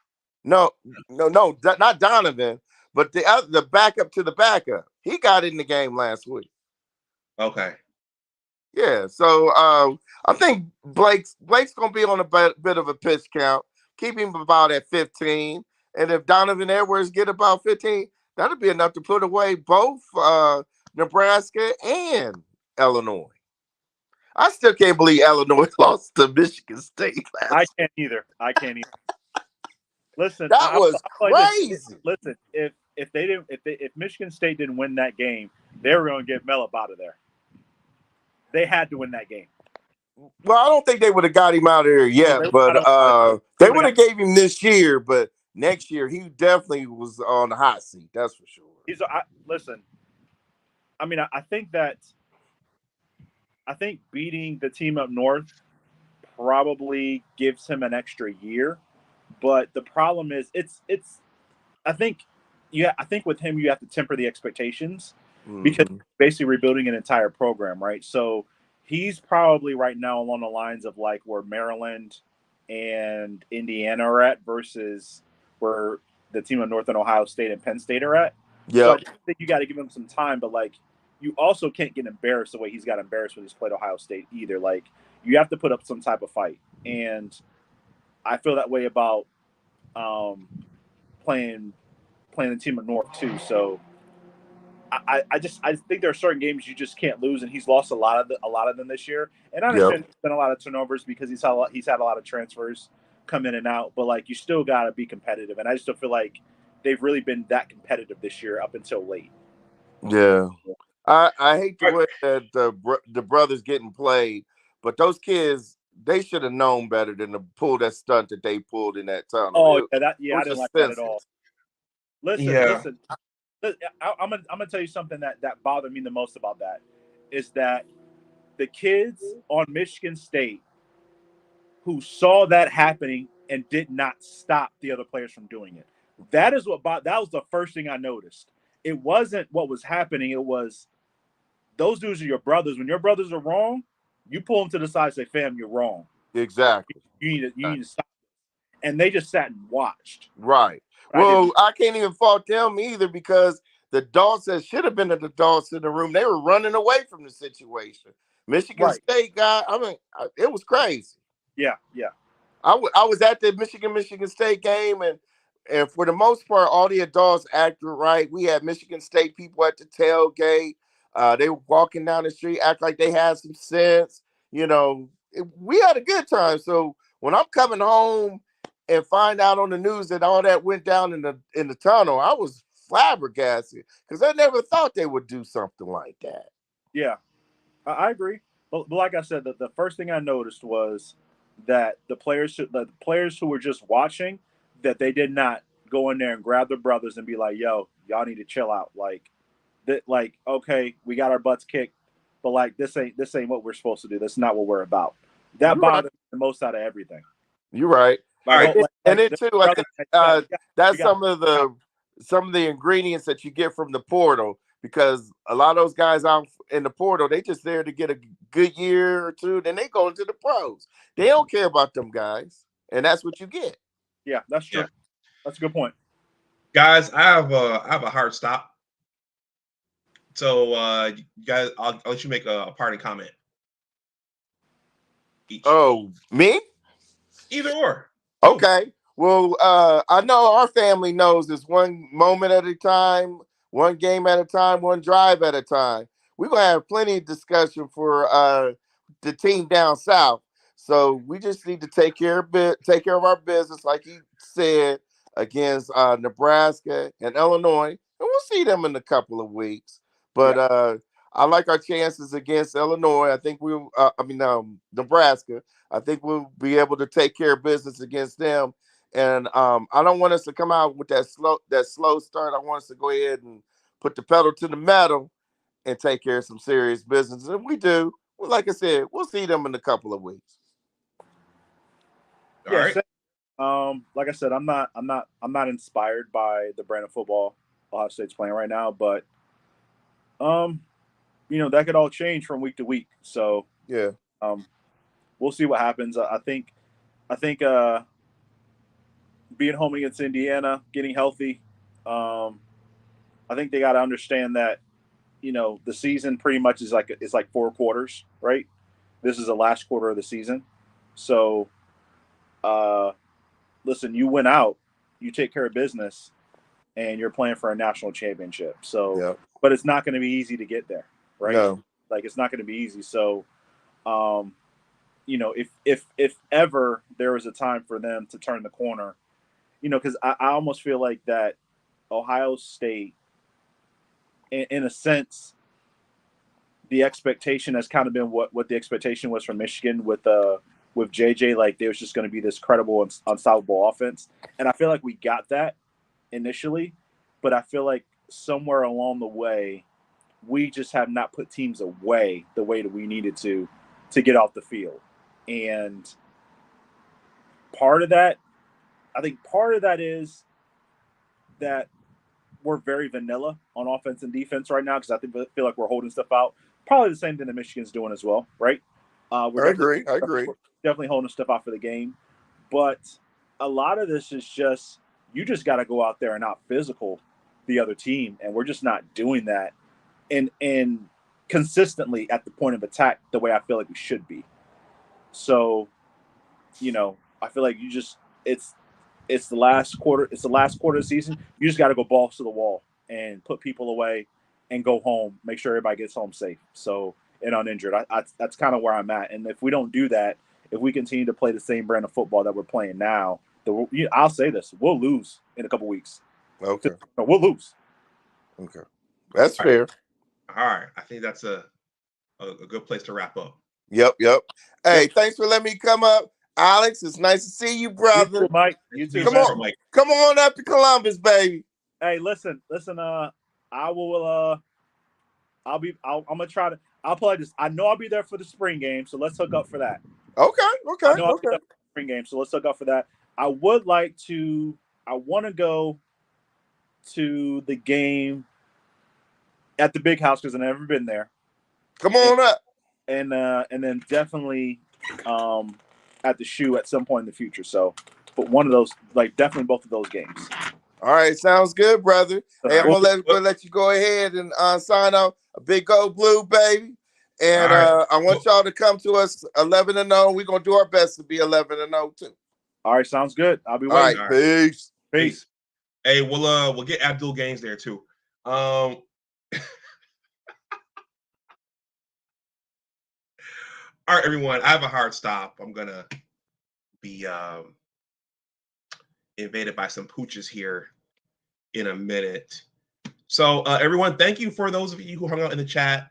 [SPEAKER 6] No, not Donovan. But the backup to the backup, he got in the game last week.
[SPEAKER 1] Okay.
[SPEAKER 6] Yeah, so I think Blake's gonna be on a bit of a pitch count. Keep him about at 15, and if Donovan Edwards get about 15, that'll be enough to put away both Nebraska and Illinois. I still can't believe Illinois lost to Michigan State last.
[SPEAKER 4] I can't either. Listen,
[SPEAKER 6] that was crazy.
[SPEAKER 4] Listen, if Michigan State didn't win that game, they were going to get Mel up out of there. They had to win that game.
[SPEAKER 6] Well, I don't think they would have got him out of there yet, but they would have gave him this year. But next year, he definitely was on the hot seat. That's for sure.
[SPEAKER 4] Listen. I mean, I think beating the team up north probably gives him an extra year, but the problem is I think with him you have to temper the expectations because basically rebuilding an entire program, right? So he's probably right now along the lines of like where Maryland and Indiana are at versus where the team of Northern Ohio State and Penn State are at.
[SPEAKER 6] Yeah,
[SPEAKER 4] so I think you got to give him some time, but like you also can't get embarrassed the way he's got embarrassed when he's played Ohio State either. Like you have to put up some type of fight, and I feel that way about playing the team of North too. So I think there are certain games you just can't lose, and he's lost a lot of them this year. And I understand there's been a lot of turnovers because he's had a lot of transfers come in and out, but like you still got to be competitive. And I just don't feel like they've really been that competitive this year up until late.
[SPEAKER 6] Yeah. I hate the way that the brothers getting played, but those kids, they should have known better than to pull that stunt that they pulled in that tunnel.
[SPEAKER 4] Oh, I didn't like that at all. Listen. I'm gonna tell you something that bothered me the most about that is that the kids on Michigan State who saw that happening and did not stop the other players from doing it. That was the first thing I noticed. It wasn't what was happening. It was those dudes are your brothers. When your brothers are wrong, you pull them to the side and say, fam, you're wrong.
[SPEAKER 6] Exactly.
[SPEAKER 4] You need to stop. And they just sat and watched.
[SPEAKER 6] Right. Well, I can't even fault them either because the adults that should have been the adults in the room, they were running away from the situation. Michigan State guy, I mean, it was crazy.
[SPEAKER 4] Yeah.
[SPEAKER 6] I was at the Michigan State game, and for the most part, all the adults acted right. We had Michigan State people at the tailgate. They were walking down the street, act like they had some sense. You know, we had a good time. So when I'm coming home and find out on the news that all that went down in the tunnel, I was flabbergasted because I never thought they would do something like that.
[SPEAKER 4] Yeah, I agree. But like I said, the first thing I noticed was that the players who were just watching, that they did not go in there and grab their brothers and be like, "Yo, y'all need to chill out." Like, okay, we got our butts kicked, but like this ain't what we're supposed to do. That's not what we're about. That bothered me the most out of everything.
[SPEAKER 6] You're right.
[SPEAKER 1] All right.
[SPEAKER 6] And it too, I think that's some of the ingredients that you get from the portal, because a lot of those guys out in the portal, they just there to get a good year or two, then they go into the pros. They don't care about them guys, and that's what you get.
[SPEAKER 4] Yeah, that's true. Yeah. That's a good point.
[SPEAKER 1] Guys, I have a hard stop. So, you guys, I'll let you make a parting comment. Each.
[SPEAKER 6] Oh, me?
[SPEAKER 1] Either or.
[SPEAKER 6] Okay. Well, I know our family knows this one moment at a time, one game at a time, one drive at a time. We're going to have plenty of discussion for the team down south. So we just need to take care of our business, like you said, against Nebraska and Illinois. And we'll see them in a couple of weeks. But I like our chances against Illinois. I think Nebraska. I think we'll be able to take care of business against them. And I don't want us to come out with that slow start. I want us to go ahead and put the pedal to the metal and take care of some serious business. And we do. Well, like I said, we'll see them in a couple of weeks.
[SPEAKER 1] All right.
[SPEAKER 4] Like I said, I'm not inspired by the brand of football Ohio State's playing right now, but that could all change from week to week. So
[SPEAKER 6] yeah,
[SPEAKER 4] we'll see what happens. I think being home against Indiana, getting healthy, I think they got to understand that, the season pretty much is like 4 quarters, right? This is the last quarter of the season. So, listen, you went out, you take care of business, and you're playing for a national championship. So,
[SPEAKER 6] Yeah.
[SPEAKER 4] but it's not going to be easy to get there, right?
[SPEAKER 6] No.
[SPEAKER 4] Like, it's not going to be easy. So, if ever there was a time for them to turn the corner, because I almost feel like that Ohio State, in a sense, the expectation has kind of been what the expectation was from Michigan with JJ. Like, there was just going to be this credible and unstoppable offense, and I feel like we got that initially, but I feel like somewhere along the way, we just have not put teams away the way that we needed to get off the field. And part of that is that we're very vanilla on offense and defense right now, because I feel like we're holding stuff out. Probably the same thing that Michigan's doing as well, right?
[SPEAKER 6] I agree.
[SPEAKER 4] We're definitely holding stuff out for the game. But a lot of this is just, you just got to go out there and out physical the other team, and we're just not doing that and consistently at the point of attack the way I feel like we should be. So, I feel like it's the last quarter. It's the last quarter of the season. You just got to go balls to the wall and put people away and go home. Make sure everybody gets home safe, and uninjured. That's kind of where I'm at. And if we don't do that, if we continue to play the same brand of football that we're playing now, I'll say this: we'll lose in a couple weeks.
[SPEAKER 6] Okay.
[SPEAKER 4] We'll lose.
[SPEAKER 6] Okay, that's fair.
[SPEAKER 1] All right, I think that's a good place to wrap up.
[SPEAKER 6] Yep. Hey, thanks for letting me come up, Alex. It's nice to see you, brother.
[SPEAKER 4] You too, Mike. You too.
[SPEAKER 6] Come on, Mike. Come on up to Columbus, baby.
[SPEAKER 4] Hey, listen. I will. I'm gonna try to. I'll play this. I know I'll be there for the spring game, so let's hook up for that.
[SPEAKER 6] Okay.
[SPEAKER 4] I know I'll be there for the spring game, so let's hook up for that. I want to go to the game at the Big House because I've never been there.
[SPEAKER 6] Come on up.
[SPEAKER 4] And then definitely at the Shoe at some point in the future. So, but one of those, definitely both of those games.
[SPEAKER 6] All right, sounds good, brother. Hey, I'm gonna let you go ahead and sign off. A big Go Blue, baby. And right. I want y'all to come to us 11-0. We're gonna do our best to be 11-0 too.
[SPEAKER 4] All right, sounds good. I'll be waiting.
[SPEAKER 6] All right,
[SPEAKER 4] peace.
[SPEAKER 1] Hey, we'll get Abdul Gaines there too. All right, everyone. I have a hard stop. I'm gonna be invaded by some pooches here in a minute. So, everyone, thank you for those of you who hung out in the chat.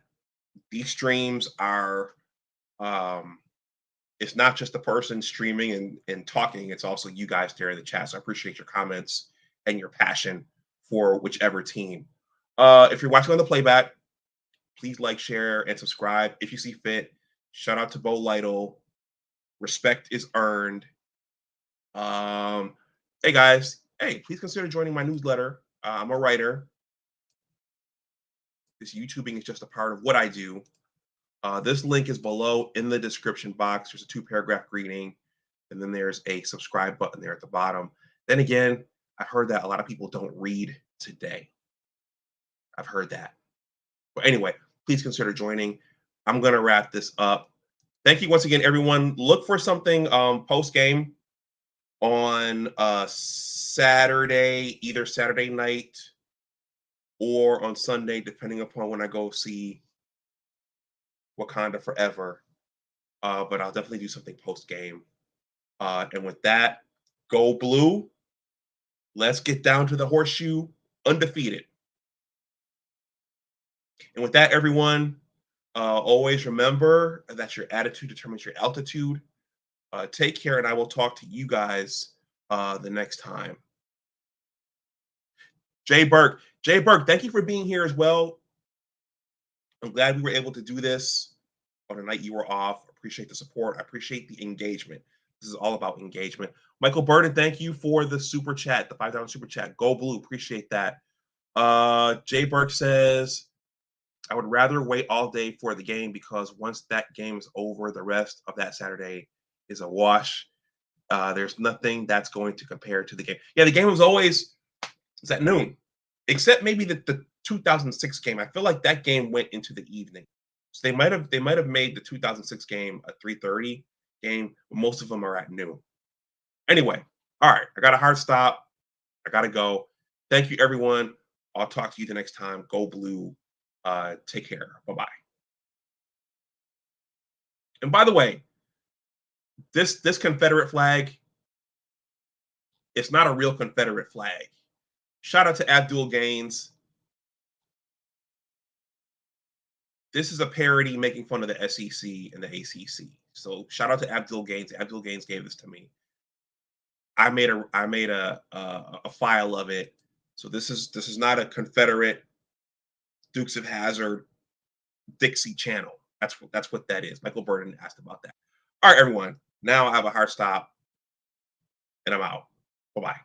[SPEAKER 1] These streams are, it's not just the person streaming and talking. It's also you guys there in the chat. So I appreciate your comments and your passion for whichever team. If you're watching on the playback, please like, share, and subscribe if you see fit. Shout out to Bo Lytle. Respect is earned. Hey guys, please consider joining my newsletter. I'm a writer. This YouTubing is just a part of what I do. This link is below in the description box. There's a 2-paragraph greeting, and then there's a subscribe button there at the bottom. Then again, I've heard that a lot of people don't read today. I've heard that. But anyway, please consider joining. I'm going to wrap this up. Thank you once again, everyone. Look for something post-game on Saturday, either Saturday night or on Sunday, depending upon when I go see Wakanda Forever. But I'll definitely do something post-game. And with that, go blue. Let's get down to the horseshoe undefeated. And with that, everyone, always remember that your attitude determines your altitude. Take care, and I will talk to you guys the next time. Jay Burke, thank you for being here as well. I'm glad we were able to do this on a night you were off. Appreciate the support. I appreciate the engagement. This is all about engagement. Michael Burden, thank you for the super chat, the $5 super chat. Go blue. Appreciate that. Jay Burke says, I would rather wait all day for the game because once that game is over, the rest of that Saturday is a wash. There's nothing that's going to compare to the game. Yeah, the game was always at noon. except maybe the 2006 game. I feel like that game went into the evening. So they might have made the 2006 game a 3:30 game, but most of them are at noon. Anyway, all right, I got a hard stop. I gotta go. Thank you, everyone. I'll talk to you the next time. Go Blue. Take care. Bye-bye. And by the way, this Confederate flag, it's not a real Confederate flag. Shout out to Abdul Gaines. This is a parody making fun of the SEC and the ACC. So shout out to Abdul Gaines. Abdul Gaines gave this to me. I made a file of it. So this is not a Confederate Dukes of Hazzard Dixie channel. That's what that is. Michael Burton asked about that. All right, everyone. Now I have a hard stop, and I'm out. Bye-bye.